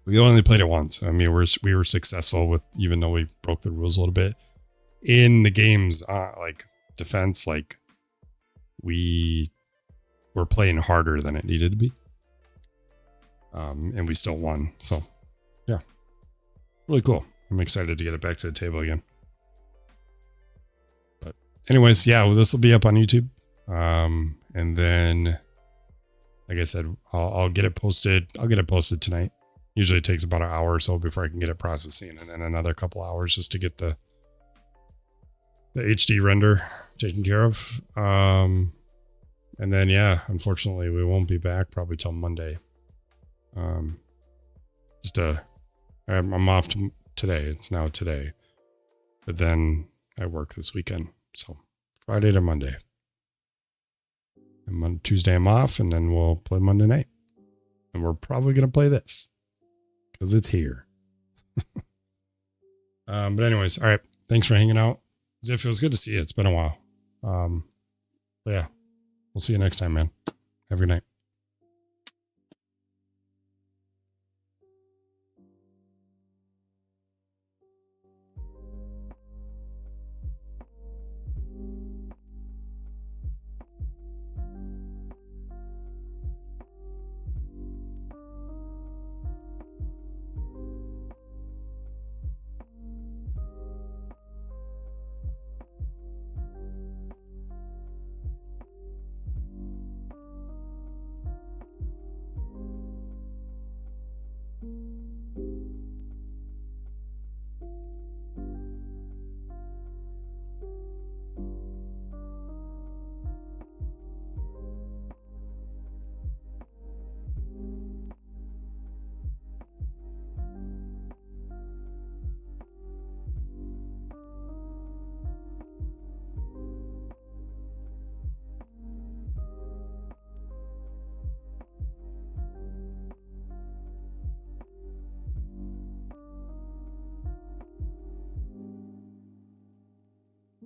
We only played it once. I mean, we were successful with, even though we broke the rules a little bit in the game's like defense. Like we were playing harder than it needed to be, and we still won. So yeah, really cool. I'm excited to get it back to the table again. But anyways, yeah, well, this will be up on YouTube, and then like I said, I'll get it posted. I'll get it posted tonight. Usually it takes about an hour or so before I can get it processing, and then another couple hours just to get the HD render taken care of. And then, yeah, unfortunately we won't be back probably till Monday. I'm off today. It's now today. But then I work this weekend. So Friday to Monday. And Tuesday I'm off, and then we'll play Monday night. And we're probably going to play this because it's here. But anyways, all right. Thanks for hanging out. Ziff, it was good to see you. It's been a while. But yeah, we'll see you next time, man. Have a good night.